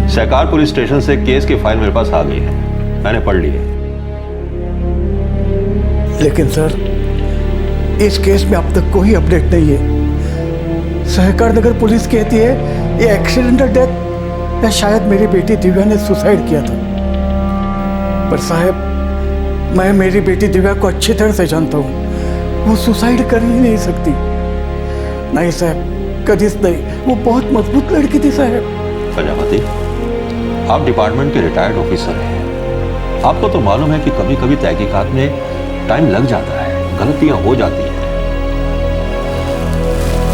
S18: सहकार पुलिस स्टेशन से केस की फाइल मेरे पास आ गई है, मैंने पढ़ ली है।
S17: लेकिन सर, इस केस में अब तक कोई अपडेट नहीं है। सहकार नगर पुलिस कहती है ये एक्सीडेंटल डेथ या शायद मेरी बेटी दिव्या ने सुसाइड किया था। पर साहब, मैं मेरी बेटी दिव्या को अच्छी तरह से जानता हूँ, वो सुसाइड कर ही नहीं सकती। नहीं साहब, कदीस नहीं, वो बहुत मजबूत लड़की थी साहब।
S18: प्रजापति, आप डिपार्टमेंट के रिटायर्ड ऑफिसर हैं, आपको तो मालूम है कि कभी कभी तहकीकात में टाइम लग जाता है, गलतियां हो जाती हैं।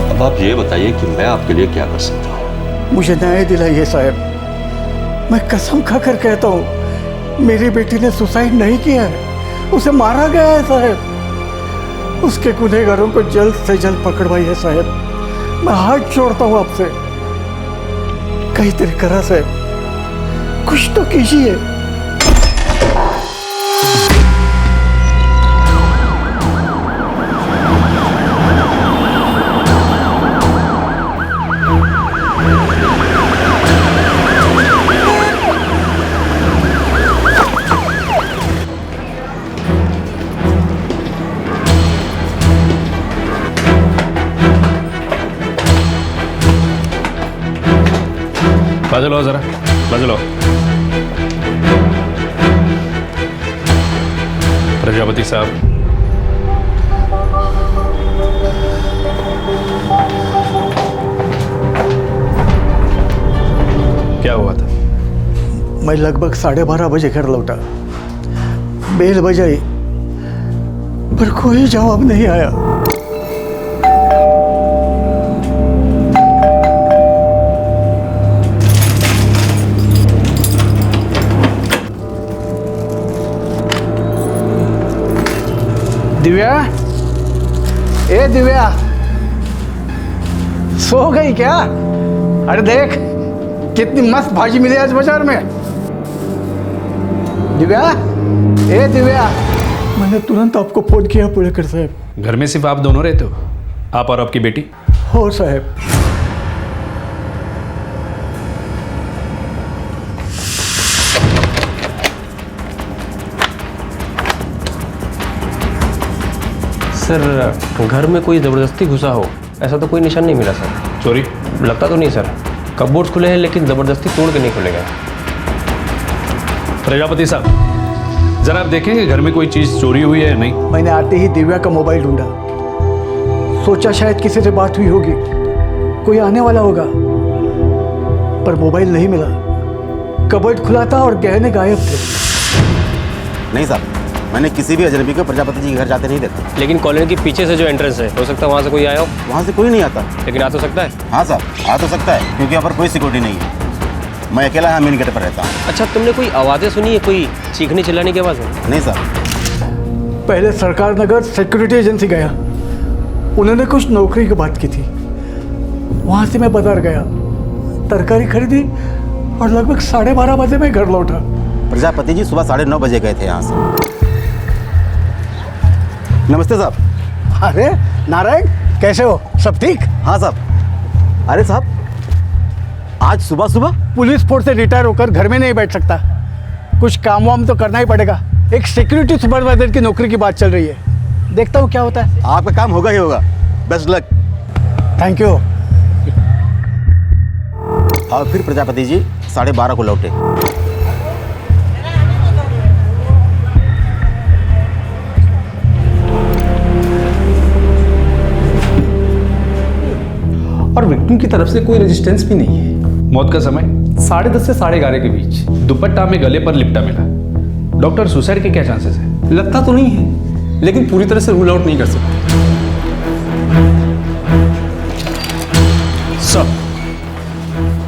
S18: अब आप ये बताइए कि मैं आपके लिए क्या कर सकता हूँ।
S17: मुझे न्याय दिलाइए साहब, मैं कसम खाकर कहता हूँ मेरी बेटी ने सुसाइड नहीं किया है, उसे मारा गया है साहब। उसके गुनहगारों को जल्द से जल्द पकड़वाइए साहब, मैं हाथ जोड़ता हूँ आपसे। कई तरीके से कुछ तो कीजिए।
S4: बाजू लो जरा, बाजू लो। प्रजापति साहब, क्या हुआ था?
S17: मैं लगभग 12:30 बजे घर लौटा, बेल बजाई पर कोई जवाब नहीं आया। दिव्या, ए दिव्या, सो गई क्या? अरे देख कितनी मस्त भाजी मिली आज बाजार में। दिव्या, ए दिव्या, मैंने तुरंत आपको फोन किया पुलकर साहब।
S4: घर में सिर्फ आप दोनों रहते हो, आप और आपकी बेटी?
S17: हो साहब।
S19: सर, घर में कोई ज़बरदस्ती घुसा हो ऐसा तो कोई निशान नहीं मिला सर।
S4: चोरी?
S19: लगता तो नहीं सर, कपबोर्ड्स खुले हैं लेकिन ज़बरदस्ती तोड़ के नहीं खुले गए।
S4: प्रजापति साहब, जरा आप देखें कि घर में कोई चीज़ चोरी हुई है या नहीं।
S17: मैंने आते ही दिव्या का मोबाइल ढूंढा, सोचा शायद किसी से बात हुई होगी, कोई आने वाला होगा, पर मोबाइल नहीं मिला। कबर्ड खुला था और गहने गायब थे।
S20: नहीं साहब, मैंने किसी भी अजनबी को प्रजापति जी के घर जाते नहीं देखा।
S19: लेकिन कॉलोनी के पीछे से जो एंट्रेंस है, हो सकता है वहाँ से कोई आया हो।
S20: वहाँ से कोई नहीं आता।
S19: लेकिन आ तो सकता है।
S20: हाँ साहब, आ तो सकता है, क्योंकि यहाँ पर कोई सिक्योरिटी नहीं है। मैं अकेला यहाँ मेन गेट पर रहता हूँ।
S19: अच्छा, तुमने कोई आवाज़ें सुनी है, कोई चीखने चिल्लाने की आवाज़ है?
S20: नहीं साहब।
S17: पहले सरकार नगर सिक्योरिटी एजेंसी गया, उन्होंने कुछ नौकरी की बात की थी, वहाँ से मैं बाजार गया, तरकारी खरीदी और लगभग 12:30 बजे मैं घर लौटा।
S20: प्रजापति जी सुबह 9:30 बजे गए थे यहाँ से। नमस्ते साहब।
S17: अरे नारायण, कैसे हो? सब ठीक?
S20: हाँ साहब। अरे साहब, आज सुबह सुबह?
S17: पुलिस फोर्स से रिटायर होकर घर में नहीं बैठ सकता, कुछ काम वाम तो करना ही पड़ेगा। एक सिक्योरिटी सुपरवाइजर की नौकरी की बात चल रही है, देखता हूँ क्या होता है।
S20: आपका काम होगा ही होगा, बेस्ट लक।
S17: Thank you.
S20: और फिर प्रजापति जी 12:30 को लौटे।
S21: और विक्टिम की तरफ से कोई रेजिस्टेंस भी नहीं है।
S4: मौत का समय
S21: 10:30 से 11:30 के बीच।
S4: दुपट्टा में गले पर लिपटा मिला। डॉक्टर, सुसाइड के क्या चांसेस है?
S21: लगता तो नहीं है, लेकिन पूरी तरह से रूल आउट नहीं कर सकते।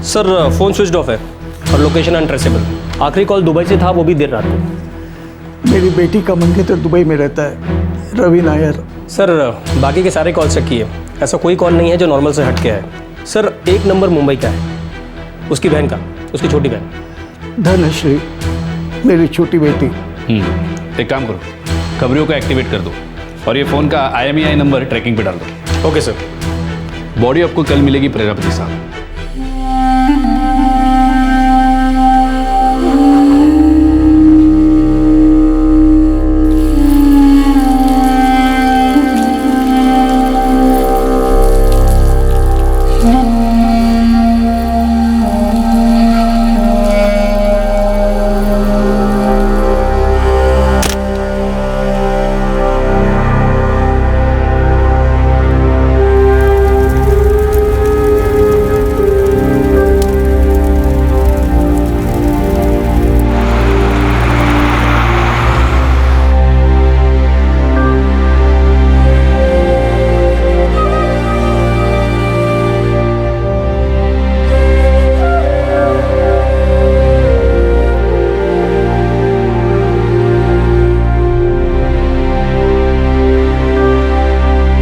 S19: सर फ़ोन स्विच ऑफ है और लोकेशन अनट्रेसेबल। आखिरी कॉल दुबई से था, वो भी देर रात को।
S17: मेरी बेटी का मंगेतर दुबई में रहता है, रवि नायर।
S19: सर बाकी के सारे कॉल चेक किए, ऐसा कोई कॉल नहीं है जो नॉर्मल से हट के है। सर एक नंबर मुंबई का है, उसकी बहन का, उसकी छोटी बहन
S17: धनश्री, मेरी छोटी बेटी।
S10: एक काम करो, खबरियों को एक्टिवेट कर दो और ये फ़ोन का IMEI नंबर ट्रैकिंग पे डाल दो।
S19: Okay sir.
S10: बॉडी आपको कल मिलेगी प्रजापति साहब।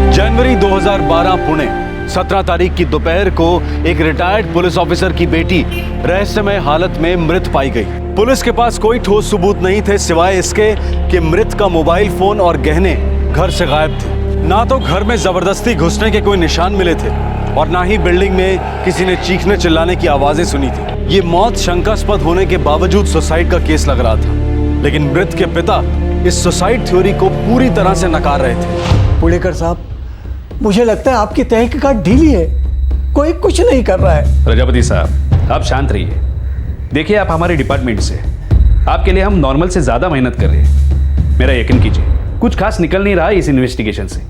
S8: जनवरी 2012 पुणे 17 तारीख की दोपहर को एक रिटायर्ड पुलिस ऑफिसर की बेटी रहस्यमय हालत में मृत पाई गई। पुलिस के पास कोई ठोस सबूत नहीं थे सिवाय इसके कि मृत का मोबाइल फोन और गहने घर से गायब थे। ना तो घर में जबरदस्ती घुसने के कोई निशान मिले थे और ना ही बिल्डिंग में किसी ने चीखने चिल्लाने की आवाजें सुनी थी। ये मौत शंकास्पद होने के बावजूद सुसाइड का केस लग रहा था, लेकिन मृत के पिता इस सुसाइड थ्योरी को पूरी तरह से नकार रहे थे।
S17: पुणेकर साहब, मुझे लगता है आपकी तहकीकात ढीली है, कोई कुछ नहीं कर रहा है।
S10: प्रजापति साहब आप शांत रहिए। देखिए आप हमारे डिपार्टमेंट से, आपके लिए हम नॉर्मल से ज़्यादा मेहनत कर रहे हैं। मेरा यकीन कीजिए, कुछ खास निकल नहीं रहा है इस इन्वेस्टिगेशन से,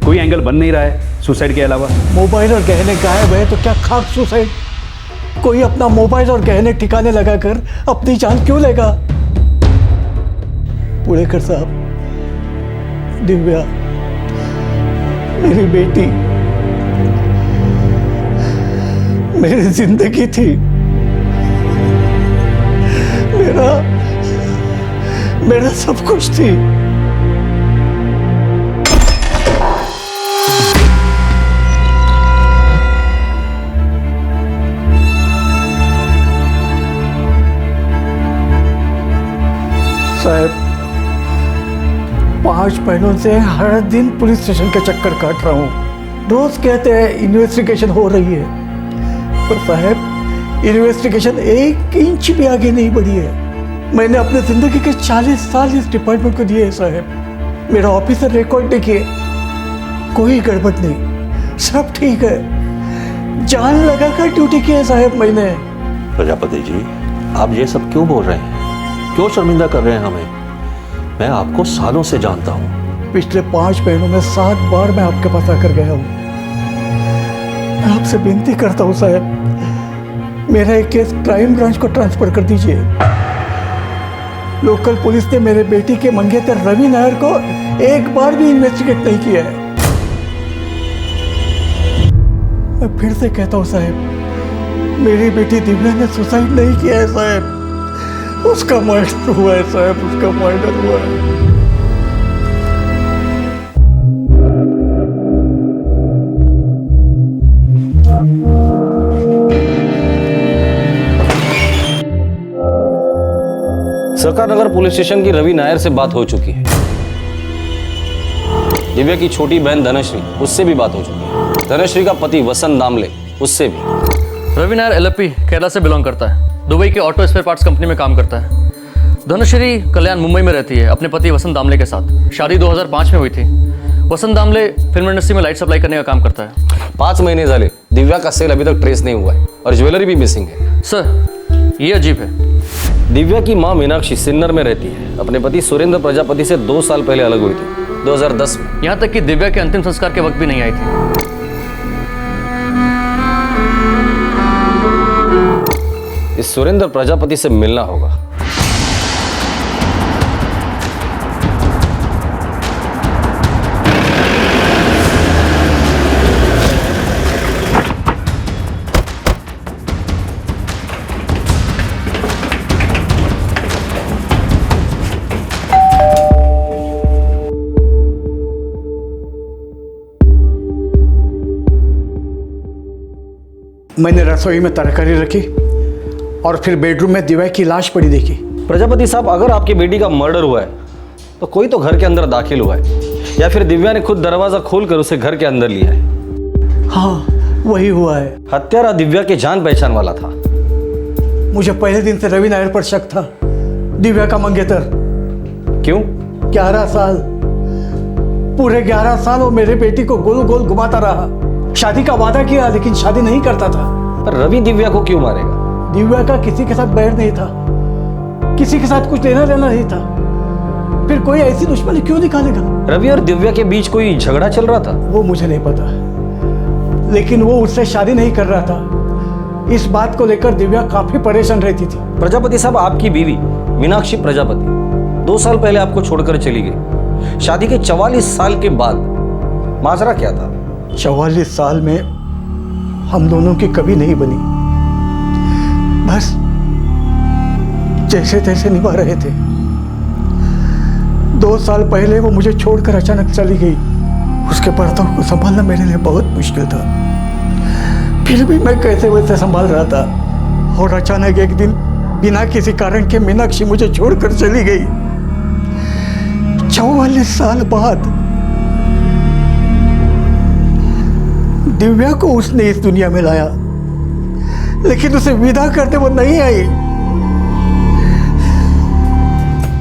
S10: कोई एंगल बन नहीं रहा है सुसाइड के अलावा।
S17: मोबाइल और गहने गायब है तो क्या खाक सुसाइड? कोई अपना मोबाइल और गहने ठिकाने लगाकर अपनी जान क्यों लेगा? पुणेकर साहब, दिव्या मेरी बेटी, मेरी जिंदगी थी, मेरा सब कुछ थी। साहब 5 महीनों से हर दिन पुलिस स्टेशन के चक्कर काट रहा हूँ। रोज कहते हैं इन्वेस्टिगेशन हो रही है, पर साहब इन्वेस्टिगेशन 1 इंच भी आगे नहीं बढ़ी है। मैंने अपने जिंदगी के 40 साल इस डिपार्टमेंट को दिए साहब। मेरा ऑफिसर रिकॉर्ड देखिए, कोई गड़बड़ नहीं, सब ठीक है। जान लगाकर ड्यूटी की है साहब मैंने।
S18: प्रजापति जी आप ये सब क्यों बोल रहे हैं, क्यों शर्मिंदा कर रहे हैं हमें? मैं आपको सालों से जानता हूं।
S17: पिछले 5 महीनों में 7 बार मैं आपके पास आकर गया हूं। मैं आपसे विनती करता हूं साहब, मेरा एक केस क्राइम ब्रांच को ट्रांसफर कर दीजिए। लोकल पुलिस ने मेरे बेटी के मंगेतर रवि नायर को एक बार भी इन्वेस्टिगेट नहीं किया है। मैं फिर से कहता हूं साहब, मेरी बेटी दिव्या ने सुसाइड नहीं किया है साहब, उसका मर्डर हुआ है साहब, उसका मर्डर हुआ है।
S19: सरकार नगर पुलिस स्टेशन की रवि नायर से बात हो चुकी है। दिव्या की छोटी बहन धनश्री, उससे भी बात हो चुकी है। धनश्री का पति वसंत दामले, उससे भी।
S9: रवि नायर LLP केरला से बिलोंग करता है, दुबई के ऑटो स्पेयर पार्ट्स कंपनी में काम करता है। धनश्री कल्याण मुंबई में रहती है अपने पति वसंत दामले के साथ। शादी 2005 में हुई थी। वसंत दामले फिल्म इंडस्ट्री में लाइट सप्लाई करने का काम करता है।
S19: 5 महीने झाले दिव्या का सेल अभी तक ट्रेस नहीं हुआ है और ज्वेलरी भी मिसिंग है।
S9: सर ये अजीब है।
S19: दिव्या की मां मीनाक्षी सिन्नर में रहती है, अपने पति सुरेंद्र प्रजापति से 2 साल पहले अलग हुई थी, 2010 में।
S9: यहाँ तक कि दिव्या के अंतिम संस्कार के वक्त भी नहीं आई थी।
S19: इस सुरेंद्र प्रजापति से मिलना होगा।
S17: मैंने रसोई में तरकारी रखी और फिर बेडरूम में दिव्या की लाश पड़ी देखी।
S19: प्रजापति साहब, अगर आपकी बेटी का मर्डर हुआ है तो कोई तो घर के अंदर दाखिल हुआ है, या फिर दिव्या ने खुद दरवाजा खोलकर उसे घर के अंदर लिया है।
S17: हाँ, वही हुआ है।
S19: हत्यारा दिव्या के जान पहचान वाला था।
S17: मुझे पहले दिन से रवि नायर पर शक था, दिव्या का मंगेतर।
S19: क्यों?
S17: 11 साल, पूरे 11 साल वो मेरे बेटी को गोल गोल घुमाता रहा। शादी का वादा किया लेकिन शादी नहीं करता था।
S19: पर रवि दिव्या को क्यों मारेगा?
S17: दिव्या का किसी के साथ बैर नहीं था, किसी के साथ कुछ लेना देना नहीं था, फिर कोई ऐसी दुश्मनी क्यों निकालेगा?
S19: रवि और दिव्या के बीच कोई झगड़ा चल रहा था?
S17: वो मुझे नहीं पता, लेकिन वो उससे शादी नहीं कर रहा था। इस बात को लेकर दिव्या काफी परेशान रहती थी।
S19: प्रजापति साहब, आपकी बीवी मीनाक्षी प्रजापति 2 साल पहले आपको छोड़कर चली गई। शादी के 44 साल के बाद माजरा क्या था?
S17: 44 साल में हम दोनों की कभी नहीं बनी, बस जैसे तैसे निभा रहे थे। 2 साल पहले वो मुझे छोड़कर अचानक चली गई। उसके पर्दों को संभालना मेरे लिए बहुत मुश्किल था, फिर भी मैं कैसे वैसे संभाल रहा था। और अचानक एक दिन बिना किसी कारण के मीनाक्षी मुझे छोड़कर चली गई। 44 साल बाद दिव्या को उसने इस दुनिया में लाया, लेकिन उसे विदा करते वो नहीं आई।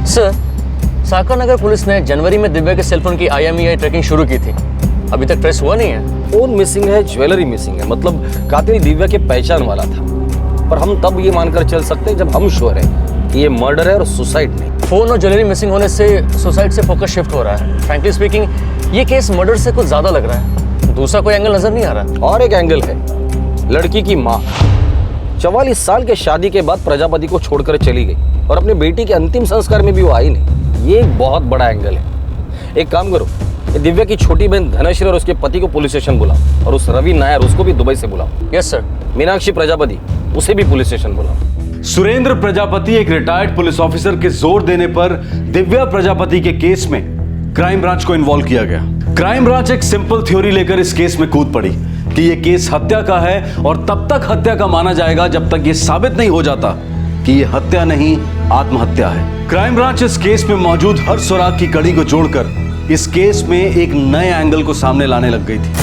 S9: सर, साकर नगर पुलिस ने जनवरी में दिव्या के सेलफोन की IMEI ट्रैकिंग शुरू की थी। अभी तक ट्रेस हुआ नहीं है।
S19: फोन मिसिंग है, ज्वेलरी मिसिंग है, मतलब कातिल दिव्या के पहचान वाला था। पर हम तब ये मानकर चल सकते हैं जब हम श्योर है कि ये मर्डर है और सुसाइड नहीं।
S9: फोन और ज्वेलरी मिसिंग होने से सुसाइड से फोकस शिफ्ट हो रहा है। फ्रैंकली स्पीकिंग, ये केस मर्डर से कुछ ज्यादा लग रहा है। दूसरा कोई एंगल नजर नहीं आ रहा।
S19: और एक एंगल है, लड़की की माँ 44 साल के शादी के बाद प्रजापति को छोड़कर चली गई और अपने बेटी के अंतिम संस्कार में भी वो आई नहीं। ये एक बहुत बड़ा एंगल है। एक काम करो, दिव्या की छोटी बहन धनश्री और उसके पति को पुलिस स्टेशन बुलाओ, और उस रवि नायर उसको भी दुबई से बुलाओ।
S9: Yes sir.
S19: मीनाक्षी प्रजापति, उसे भी पुलिस स्टेशन बुलाओ।
S8: सुरेंद्र प्रजापति एक रिटायर्ड पुलिस ऑफिसर के जोर देने पर दिव्या प्रजापति के केस में क्राइम ब्रांच को इन्वॉल्व किया गया। क्राइम ब्रांच एक सिंपल थ्योरी लेकर इस केस में कूद पड़ी कि यह केस हत्या का है, और तब तक हत्या का माना जाएगा जब तक यह साबित नहीं हो जाता कि यह हत्या नहीं आत्महत्या है। क्राइम ब्रांच इस केस में मौजूद हर सुराग की कड़ी को जोड़कर इस केस में एक नए एंगल को सामने लाने लग गई थी।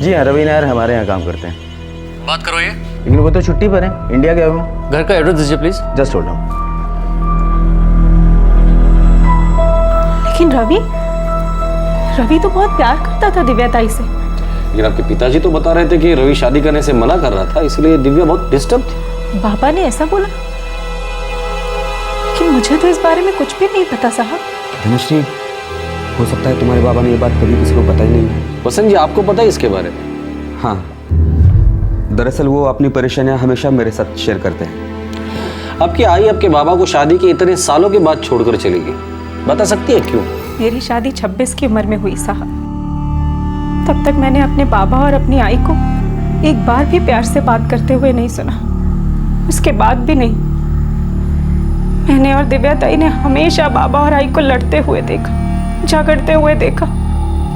S5: जी हाँ, रवि नायर हमारे यहाँ काम करते हैं।
S9: बात करो ये।
S5: लेकिन वो तो छुट्टी पर है, इंडिया गए हुए।
S9: घर का एड्रेस दीजिए प्लीज।
S5: Just hold on.
S7: लेकिन रवि तो बहुत प्यार करता था दिव्या ताई से।
S19: लेकिन आपके पिताजी तो बता रहे थे कि रवि शादी करने से मना कर रहा था, इसलिए दिव्या बहुत डिस्टर्ब थी।
S7: बाबा ने ऐसा बोला, लेकिन मुझे तो इस बारे में कुछ भी नहीं पता साहब।
S5: धनुश्री, हो सकता है तुम्हारे बाबा ने ये बात कभी किसी को पता ही नहीं है।
S19: वसंत जी, आपको पता है इसके बारे में?
S5: हाँ, दरअसल वो अपनी परेशानियां हमेशा मेरे साथ शेयर करते हैं।
S19: आपकी आई आपके बाबा को शादी के इतने सालों के बाद छोड़कर चली गई, बता सकती है क्यों?
S7: मेरी शादी 26 की उम्र में हुई साहब। तब तक मैंने अपने बाबा और अपनी आई को एक बार भी प्यार से बात करते हुए नहीं सुना। उसके बाद भी नहीं। मैंने और दिव्या ताई ने हमेशा बाबा और आई को लड़ते हुए देखा, झगड़ते हुए देखा।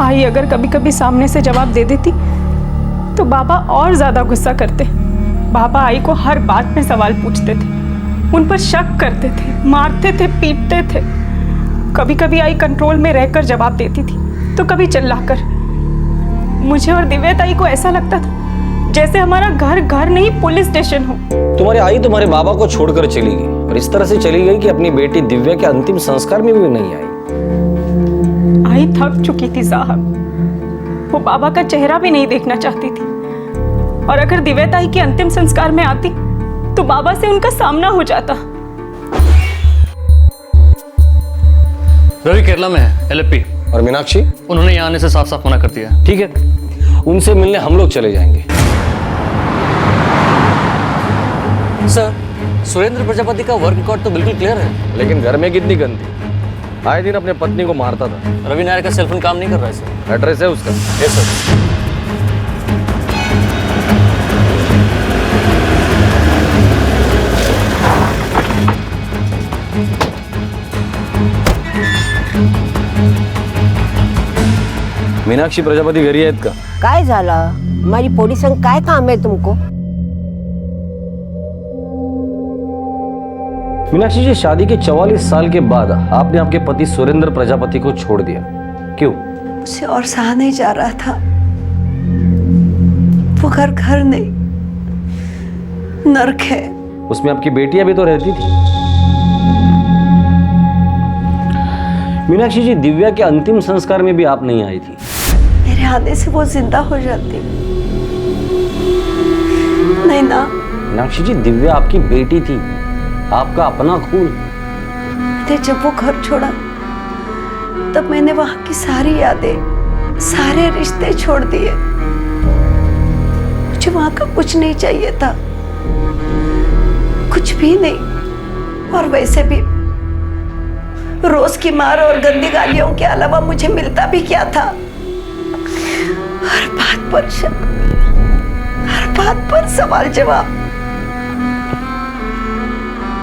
S7: आई अगर कभी कभी सामने से जवाब दे देती तो बाबा और ज्यादा गुस्सा करते। बाबा आई को हर बात में सवाल पूछते थे, उन पर शक करते थे, मारते थे, पीटते थे। कभी कभी आई कंट्रोल में रहकर जवाब देती थी तो कभी चिल्लाकर। मुझे और दिव्या ताई को ऐसा लगता था जैसे हमारा घर घर नहीं पुलिस स्टेशन हो।
S19: तुम्हारी आई तुम्हारे बाबा को छोड़कर चली गई, और इस तरह से चली गई कि अपनी बेटी दिव्या के अंतिम संस्कार में भी नहीं आई।
S7: आई थक चुकी थी साहब, वो बाबा का चेहरा भी नहीं देखना चाहती थी। और अगर दिव्या ताई के अंतिम संस्कार में आती तो बाबा से उनका सामना हो जाता।
S9: रवि केरला में है, LFP।
S19: और मीनाक्षी?
S9: उन्होंने यहाँ आने से साफ साफ मना कर दिया है।
S19: ठीक है, उनसे मिलने हम लोग चले जाएंगे।
S9: सर, सुरेंद्र प्रजापति का वर्क रिकॉर्ड तो बिल्कुल क्लियर है।
S19: लेकिन घर में कितनी गंदी, आए दिन अपने पत्नी को मारता था।
S9: रवि नायर का सेलफोन काम नहीं कर रहा है सर।
S19: एड्रेस है उसका?
S9: Yes sir.
S19: मीनाक्षी प्रजापती घरी आहेत का?
S13: काय झालं? माझी पोरी संग काय काम आहे तुमको?
S19: मीनाक्षी जी, शादी के 44 साल के बाद आपने आपके पति सुरेंद्र प्रजापति को छोड़ दिया, क्यों?
S22: मुझसे और सहा नहीं जा रहा था। वो घर घर नहीं, नर्क है।
S19: उसमें आपकी बेटियां भी तो रहती थी। मीनाक्षी जी, दिव्या के अंतिम संस्कार में भी आप नहीं आई थी।
S22: मेरे आने से वो जिंदा हो जाती। नहीं ना।
S19: मीनाक्षी जी, दिव्या आपकी बेटी थी, आपका अपना खून।
S22: मैंने जब वो घर छोड़ा तब मैंने वहां की सारी यादें, सारे रिश्ते छोड़ दिए। मुझे वहां का कुछ नहीं चाहिए था, कुछ भी नहीं। और वैसे भी रोज की मार और गंदी गालियों के अलावा मुझे मिलता भी क्या था? हर बात पर शक, हर बात पर सवाल जवाब।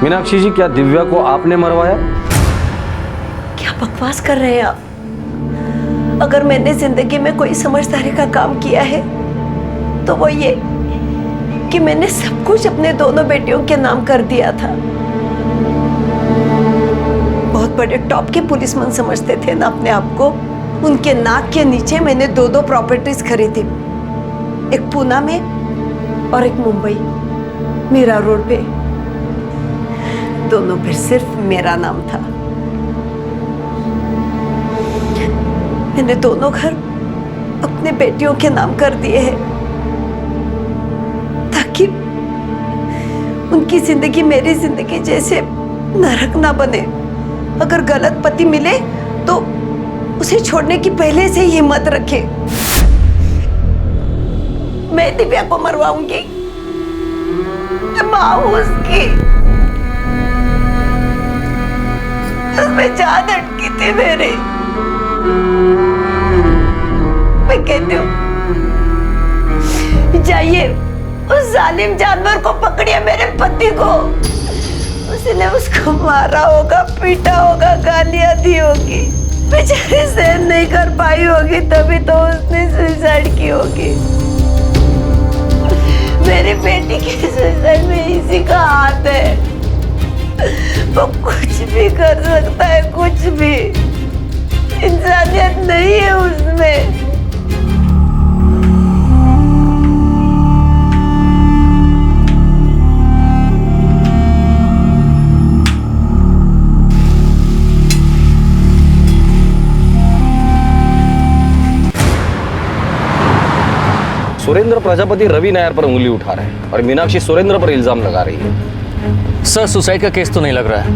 S19: मीनाक्षी जी, क्या दिव्या को आपने मरवाया?
S22: क्या बकवास कर रहे हैं आप? अगर मैंने जिंदगी में कोई समझदारी का काम किया है तो वो ये कि मैंने सब कुछ अपने दोनों बेटियों के नाम कर दिया था। बहुत बड़े टॉप के पुलिसमैन समझते थे ना अपने आप को। उनके नाक के नीचे मैंने दो प्रॉपर्टीज खरीदी, एक पूना में और एक मुंबई मीरा रोड पे। दोनों पर सिर्फ मेरा नाम था। मैंने दोनों घर अपने बेटियों के नाम कर दिए हैं ताकि उनकी जिंदगी मेरी जिंदगी जैसे नरक ना बने। अगर गलत पति मिले तो उसे छोड़ने की पहले से ही हिम्मत रखे। मैं दिव्या को मरवाऊंगी, मैं मां हूं उसकी। उसमें जान अटकी थी मेरी। मैं कहती हूँ, जाइए उस जालिम जानवर को पकड़िए, मेरे पति को। उसने उसको मारा होगा, पीटा होगा, गालियां दी होगी, बेचारी सहन नहीं कर पाई होगी, तभी तो उसने सुसाइड की होगी। मेरी बेटी के सुसाइड में इसी का हाथ है। वो कुछ भी कर सकता है, कुछ भी। इंसानियत नहीं है उसमें।
S19: सुरेंद्र प्रजापति रवि नायर पर उंगली उठा रहे हैं और मीनाक्षी सुरेंद्र पर इल्जाम लगा रही है।
S9: सर, सुसाइड का केस तो नहीं लग रहा है।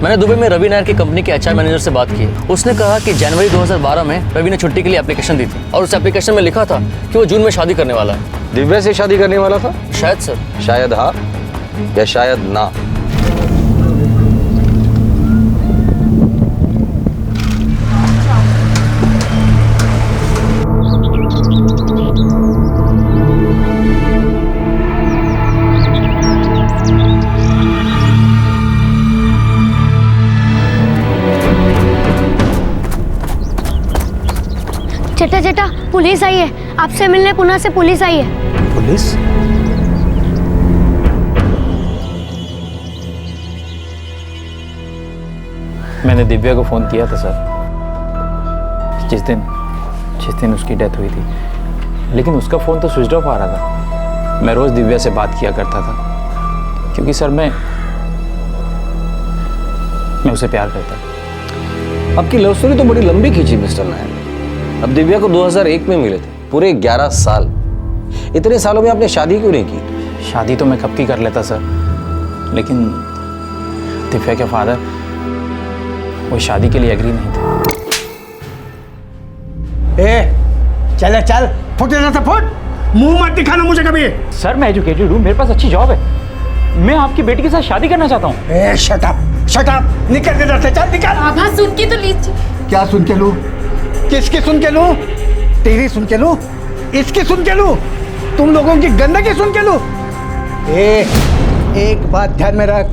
S9: मैंने दुबई में रवि नायर की कंपनी के एचआर मैनेजर से बात की। उसने कहा कि जनवरी 2012 में रवि ने छुट्टी के लिए एप्लीकेशन दी थी और उस एप्लीकेशन में लिखा था कि वो जून में शादी करने वाला है।
S19: दिव्या से शादी करने वाला था?
S9: शायद सर।
S19: शायद हाँ या शायद ना।
S3: चटा चटा, पुलिस आई है। आपसे मिलने पुणे से पुलिस आई है।
S1: पुलिस?
S5: मैंने दिव्या को फ़ोन किया था सर, जिस दिन उसकी डेथ हुई थी, लेकिन उसका फ़ोन तो स्विच ऑफ आ रहा था। मैं रोज़ दिव्या से बात किया करता था क्योंकि सर मैं उसे प्यार करता था।
S19: आपकी लव स्टोरी तो बड़ी लंबी खींची मिस्टर नायर। अब दिव्या को 2001 में मिले थे, पूरे 11 साल। इतने सालों में आपने शादी क्यों नहीं की?
S5: शादी तो मैं कब की कर लेता सर, लेकिन दिव्या के फादर वो शादी के लिए एग्री नहीं थे।
S17: चल चल, फुट जाता फुट, मुंह मत दिखाना मुझे कभी।
S5: सर मैं एजुकेटेड हूँ, मेरे पास अच्छी जॉब है, मैं आपकी बेटी के साथ शादी करना चाहता हूँ।
S17: शट अप, निकल के दर से, चल निकल।
S2: आभा सुन के तो लीजिए।
S17: क्या सुन के लूं? किसकी सुन के लूं? तेरी सुन के लूं? इसकी सुन के लूं? तुम लोगों की गंदगी सुन के लूं? एक बात ध्यान में रख,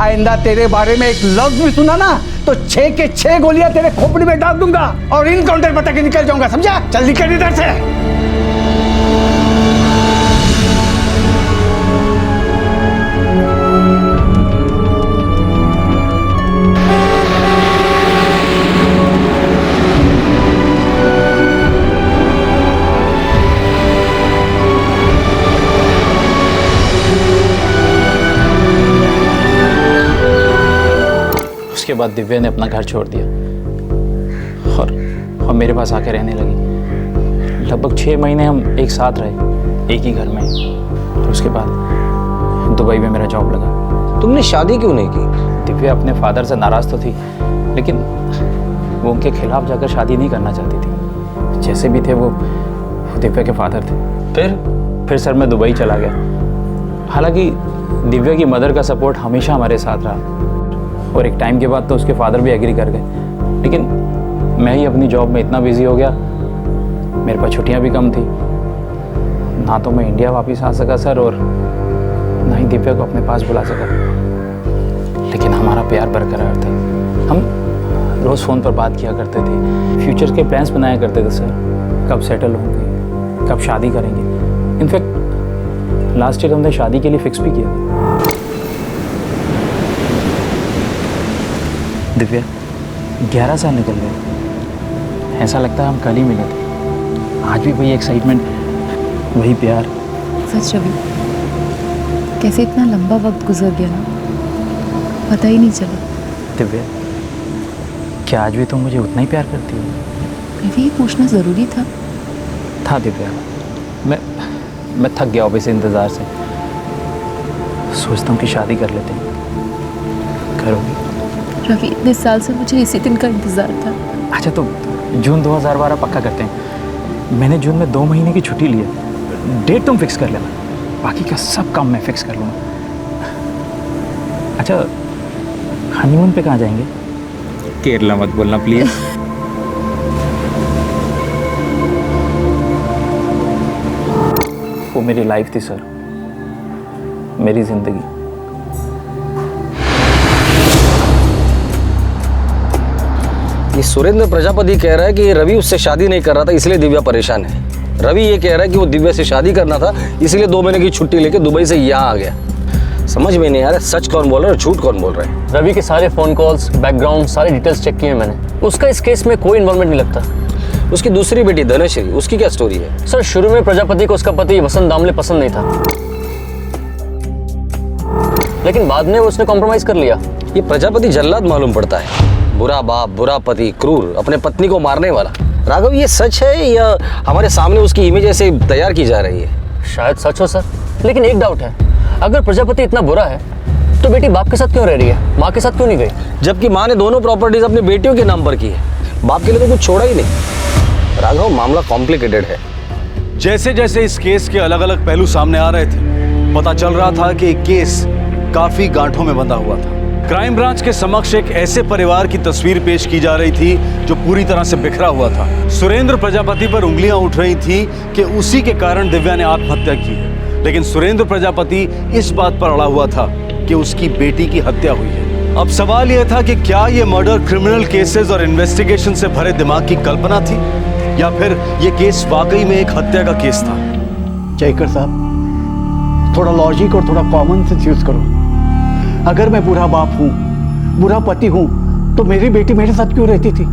S17: आइंदा तेरे बारे में एक लफ्ज भी सुना ना तो 6 के 6 गोलियां तेरे खोपड़ी में डाल दूंगा और इनकाउंटर बता के निकल जाऊंगा, समझा? चल निकल इधर से।
S5: उसके बाद दिव्या ने अपना घर छोड़ दिया और मेरे पास आके रहने लगी। लगभग 6 महीने हम एक साथ रहे, एक ही घर में। तो उसके बाद दुबई में मेरा जॉब लगा।
S19: तुमने शादी क्यों नहीं की?
S5: दिव्या अपने फादर से नाराज़ तो थी, लेकिन वो उनके खिलाफ जाकर शादी नहीं करना चाहती थी। जैसे भी थे वो दिव्या के फादर थे। फिर सर मैं दुबई चला गया। हालांकि दिव्या की मदर का सपोर्ट हमेशा हमारे साथ रहा और एक टाइम के बाद तो उसके फादर भी एग्री कर गए, लेकिन मैं ही अपनी जॉब में इतना बिजी हो गया, मेरे पास छुट्टियां भी कम थी। ना तो मैं इंडिया वापस आ सका सर और ना ही दिव्या को अपने पास बुला सका। लेकिन हमारा प्यार बरकरार था। हम रोज़ फ़ोन पर बात किया करते थे, फ्यूचर के प्लान्स बनाया करते थे सर, कब सेटल होंगे, कब शादी करेंगे। इनफैक्ट लास्ट ईयर हमने शादी के लिए फिक्स भी किया था। दिव्या 11 साल निकल गए, ऐसा लगता है हम कल ही मिले थे। आज भी वही एक्साइटमेंट, वही प्यार।
S14: सच रवि, कैसे इतना लंबा वक्त गुजर गया ना, पता ही नहीं चला।
S5: दिव्या, क्या आज भी तुम मुझे उतना ही प्यार करती हो?
S14: रवि, ये पूछना ज़रूरी था।
S5: दिव्या, मैं थक गया ऑफिस से इंतज़ार से। सोचता हूँ कि शादी कर लेते हैं। करोगी?
S14: रवि, इतने साल से मुझे इसी दिन का इंतज़ार था।
S5: अच्छा तो जून 2012 पक्का करते हैं। मैंने जून में 2 महीने की छुट्टी ली है। डेट तुम फिक्स कर लेना, बाकी का सब काम मैं फिक्स कर लूँगा। अच्छा, हनीमून पे कहाँ जाएंगे?
S10: केरला मत बोलना प्लीज़।
S5: वो मेरी लाइफ थी सर, मेरी ज़िंदगी।
S19: ये सुरेंद्र प्रजापति कह रहा है कि रवि उससे शादी नहीं कर रहा था इसलिए दिव्या परेशान है। रवि ये कह रहा है कि वो दिव्या से शादी करना था इसलिए 2 महीने की छुट्टी लेके दुबई से यहाँ आ गया। समझ में नहीं आ रहा सच कौन बोल रहा है और झूठ कौन बोल रहा है।
S9: रवि के सारे फ़ोन कॉल्स, बैकग्राउंड, सारे डिटेल्स चेक किए मैंने। उसका इस केस में कोई इन्वॉल्वमेंट नहीं लगता।
S19: उसकी दूसरी बेटी धनश्री, उसकी क्या स्टोरी है?
S9: सर, शुरू में प्रजापति को उसका पति वसंत दामले पसंद नहीं था, लेकिन बाद में उसने कॉम्प्रोमाइज कर लिया।
S19: ये प्रजापति जल्लाद मालूम पड़ता है, बुरा बाप, बुरा पति, क्रूर, अपने पत्नी को मारने वाला। राघव, ये सच है या हमारे सामने उसकी इमेज ऐसे तैयार की जा रही है?
S9: शायद सच हो सर, लेकिन एक डाउट है। अगर प्रजापति इतना बुरा है तो बेटी बाप के साथ क्यों रह रही है, माँ के साथ क्यों नहीं गई?
S19: जबकि माँ ने दोनों प्रॉपर्टीज अपनी बेटियों के नाम पर की है, बाप के लिए तो कुछ छोड़ा ही नहीं। राघव, मामला कॉम्प्लिकेटेड है।
S8: जैसे जैसे इस केस के अलग अलग पहलू सामने आ रहे थे, पता चल रहा था कि केस काफी गांठों में बंधा हुआ था। क्राइम ब्रांच के समक्ष एक ऐसे परिवार की तस्वीर पेश की जा रही थी जो पूरी तरह से बिखरा हुआ था। सुरेंद्र प्रजापति पर उंगलियां उठ रही थी कि उसी के कारण दिव्या ने आत्महत्या की है, लेकिन सुरेंद्र प्रजापति इस बात पर अड़ा हुआ था कि उसकी बेटी की हत्या हुई है। अब सवाल यह था कि क्या यह मर्डर क्रिमिनल केसेस और इन्वेस्टिगेशन से भरे दिमाग की कल्पना थी या फिर यह केस वाकई में एक हत्या का केस था।
S17: जयकर साहब, थोड़ा लॉजिक और थोड़ा कॉमन सेंस यूज करो। अगर मैं बुरा बाप हूँ, बुरा पति हूँ, तो मेरी बेटी मेरे साथ क्यों रहती थी?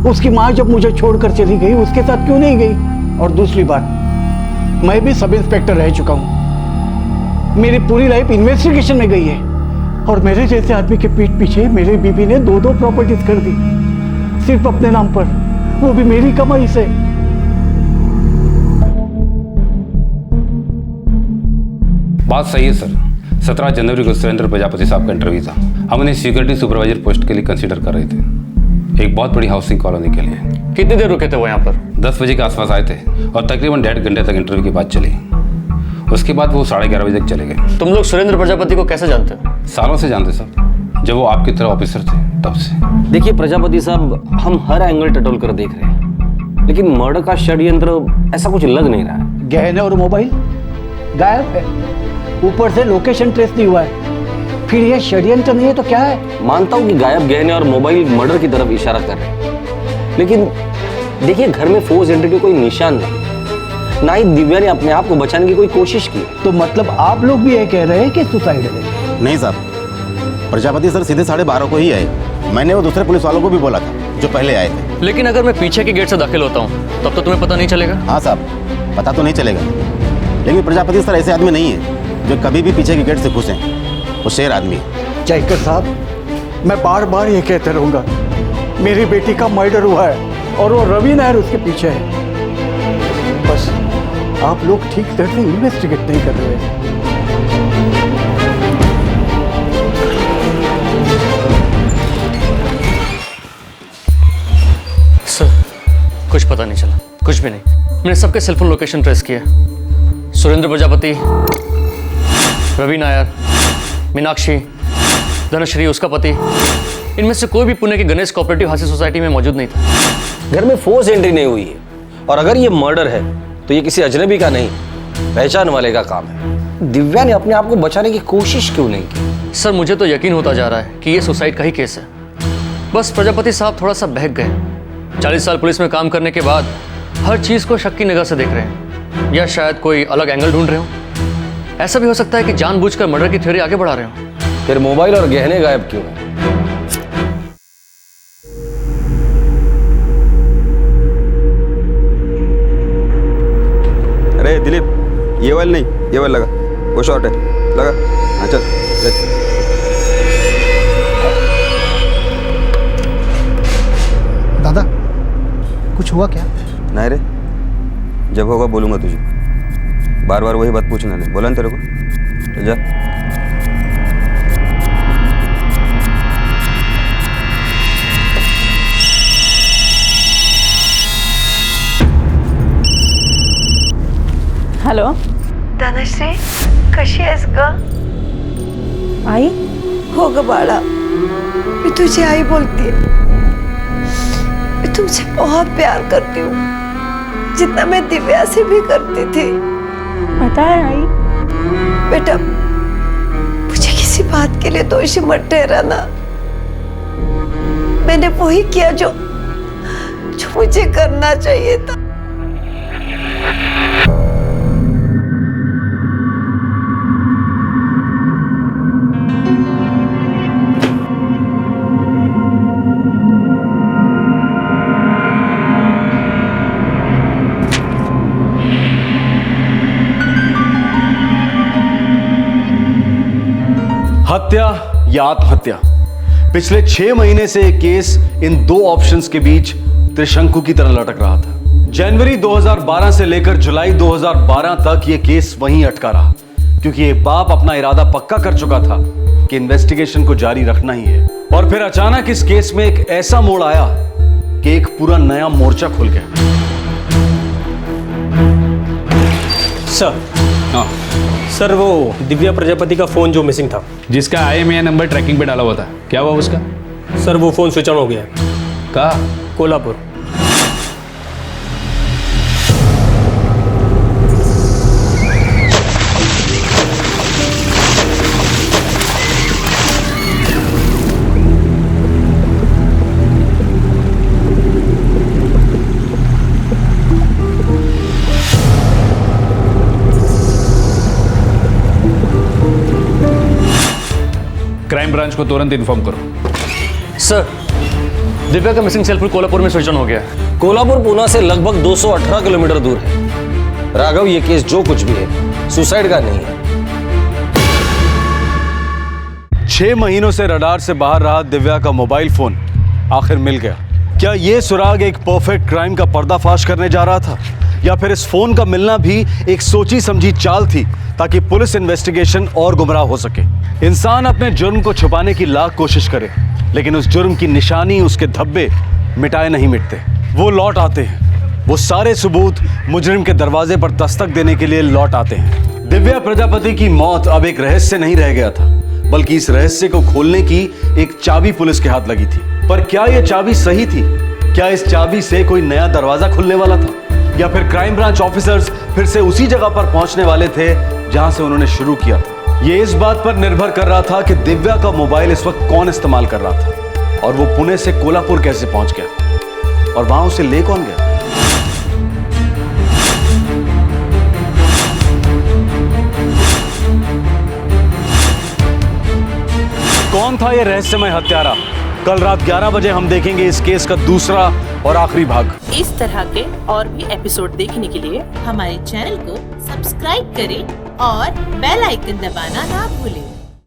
S17: उसकी माँ जब मुझे छोड़कर चली गई, उसके साथ क्यों नहीं गई? और दूसरी बात, मैं भी सब इंस्पेक्टर रह चुका हूँ, मेरी पूरी लाइफ इन्वेस्टिगेशन में गई है, और मेरे जैसे आदमी के पीठ पीछे मेरी बीबी ने 2 प्रॉपर्टीज कर दी, सिर्फ अपने नाम पर, वो भी मेरी कमाई से।
S10: बात सही है सर। 17 जनवरी को सुरेंद्र प्रजापति साहब का इंटरव्यू था। हम उन्हें सिक्योरिटी सुपरवाइजर पोस्ट के लिए कंसीडर कर रहे थे, एक बहुत बड़ी हाउसिंग कॉलोनी के लिए।
S9: कितनी देर रुके थे वो यहाँ पर?
S10: 10 बजे के आसपास आए थे और तकरीबन 1.5 घंटे तक इंटरव्यू की बात चली। उसके बाद वो 11:30 बजे तक चले गए।
S9: तुम लोग सुरेंद्र प्रजापति को कैसे जानते हो?
S10: सालों से जानते सर, जब वो आपकी तरह ऑफिसर थे तब से।
S19: देखिए प्रजापति साहब, हम हर एंगल टटोल कर देख रहे हैं, लेकिन मर्डर का षड्यंत्र ऐसा कुछ लग नहीं रहा है।
S17: गहने और मोबाइल गायब है, ऊपर से लोकेशन ट्रेस नहीं हुआ है। फिर ये षड्यंत्र नहीं है तो क्या है?
S19: मानता हूं कि गायब गहने और मोबाइल मर्डर की तरफ इशारा कर रहे हैं, लेकिन देखिए घर में फोर्स एंट्री के कोई निशान नहीं, ना ही दिव्या ने अपने आप को बचाने की कोई कोशिश की।
S17: तो मतलब आप लोग भी ये कह रहे हैं कि सुसाइड है?
S20: नहीं साहब, प्रजापति सर सीधे 12:30 को ही आए। मैंने वो दूसरे पुलिस वालों को भी बोला था जो पहले आए थे।
S9: लेकिन अगर मैं पीछे के गेट से दाखिल होता हूँ तब तो तुम्हें पता नहीं चलेगा।
S20: हाँ साहब, पता तो नहीं चलेगा, लेकिन प्रजापति सर ऐसे आदमी नहीं है जो कभी भी पीछे के गेट से घुसे। वो शेर आदमी है।
S17: जयकर साहब, मैं बार बार ये कहते रहूंगा, मेरी बेटी का मर्डर हुआ है और वो रवि नायर उसके पीछे है। बस आप लोग ठीक तरह से इन्वेस्टिगेट नहीं कर रहे हैं।
S9: सर, कुछ पता नहीं चला, कुछ भी नहीं। मैंने सबके सेलफोन लोकेशन ट्रेस किया। सुरेंद्र प्रजापति, रवि नायर, मीनाक्षी, धनश्री उसका पति, इनमें से कोई भी पुणे के गणेश कोऑपरेटिव हाउसिंग सोसाइटी में मौजूद नहीं था।
S19: घर में फोर्स एंट्री नहीं हुई है, और अगर ये मर्डर है तो ये किसी अजनबी का नहीं, पहचान वाले का काम है। दिव्या ने अपने आप को बचाने की कोशिश क्यों नहीं की?
S9: सर, मुझे तो यकीन होता जा रहा है कि ये सुसाइड का ही केस है। बस प्रजापति साहब थोड़ा सा बहक गए। 40 साल पुलिस में काम करने के बाद हर चीज को शक की निगाह से देख रहे हैं, या शायद कोई अलग एंगल ढूंढ रहे हो। ऐसा भी हो सकता है कि जानबूझकर मर्डर की थ्योरी आगे बढ़ा रहे हो।
S19: फिर मोबाइल और गहने गायब क्यों है?
S12: अरे दिलीप, ये वाला नहीं, ये वाला लगा, वो शॉर्ट है, लगा। हाँ चल ले।
S17: दादा, कुछ हुआ क्या?
S12: नहीं रे, जब होगा बोलूंगा तुझे। बार बार वही बात पूछना नहीं, बोला ना तेरे को। चल जा।
S2: हॅलो
S22: धनश्री, कशी आहेस ग?
S2: आई?
S22: हो ग बाळा, मी तुझी आई बोलती। मैं तुमसे बहुत प्यार करती हूँ, जितना मैं दिव्या से भी करती थी।
S2: पता है आई?
S22: बेटा, मुझे किसी बात के लिए दोषी मत ठहराना। मैंने वही किया जो मुझे करना चाहिए था।
S8: हत्या या आत्महत्या, पिछले 6 महीने से एक केस इन दो ऑप्शंस के बीच त्रिशंकु की तरह लटक रहा था। जनवरी 2012 से लेकर जुलाई 2012 तक यह केस वहीं अटका रहा, क्योंकि ये बाप अपना इरादा पक्का कर चुका था कि इन्वेस्टिगेशन को जारी रखना ही है। और फिर अचानक इस केस में एक ऐसा मोड़ आया कि एक पूरा नया मोर्चा खुल गया।
S15: सर, हाँ सर, वो दिव्या प्रजापति का फोन जो मिसिंग था,
S10: जिसका IMEI नंबर ट्रैकिंग पे डाला हुआ था, क्या हुआ उसका?
S15: सर, वो फोन स्विच ऑन हो गया है।
S10: कहाँ?
S15: कोल्हापुर।
S10: क्राइम ब्रांच को तुरंत इन्फॉर्म करो।
S9: सर, दिव्या का मिसिंग सेल कोल्हापुर में स्विच ऑन हो गया है।
S19: कोल्हापुर पुणे से लगभग 218 किलोमीटर दूर है। राघव, ये केस जो कुछ भी है सुसाइड का नहीं है।
S8: 6 महीनों से रडार से बाहर रहा दिव्या का मोबाइल फोन आखिर मिल गया। क्या ये सुराग एक परफेक्ट क्राइम का पर्दाफाश करने जा रहा था, या फिर इस फोन का मिलना भी एक सोची समझी चाल थी ताकि पुलिस इन्वेस्टिगेशन और गुमराह हो सके? इंसान अपने जुर्म को छुपाने की लाख कोशिश करे, लेकिन उस जुर्म की निशानी, उसके धब्बे मिटाए नहीं मिटते। वो लौट आते हैं। वो सारे सबूत मुजरिम के दरवाजे पर दस्तक देने के लिए लौट आते हैं। दिव्या प्रजापति की मौत अब एक रहस्य नहीं रह गया था, बल्कि इस रहस्य को खोलने की एक चाबी पुलिस के हाथ लगी थी। पर क्या यह चाबी सही थी? क्या इस चाबी से कोई नया दरवाजा खुलने वाला था, या फिर क्राइम ब्रांच ऑफिसर्स फिर से उसी जगह पर पहुंचने वाले थे जहां से उन्होंने शुरू किया था? ये इस बात पर निर्भर कर रहा था कि दिव्या का मोबाइल इस वक्त कौन इस्तेमाल कर रहा था और वो पुणे से कोल्हापुर कैसे पहुंच गया और वहां उसे ले कौन गया। कौन था ये रहस्यमय हत्यारा? कल रात 11 बजे हम देखेंगे इस केस का दूसरा और आखिरी भाग।
S6: इस तरह के और भी एपिसोड देखने के लिए हमारे चैनल को सब्सक्राइब करें और बेल आइकन दबाना ना भूलें।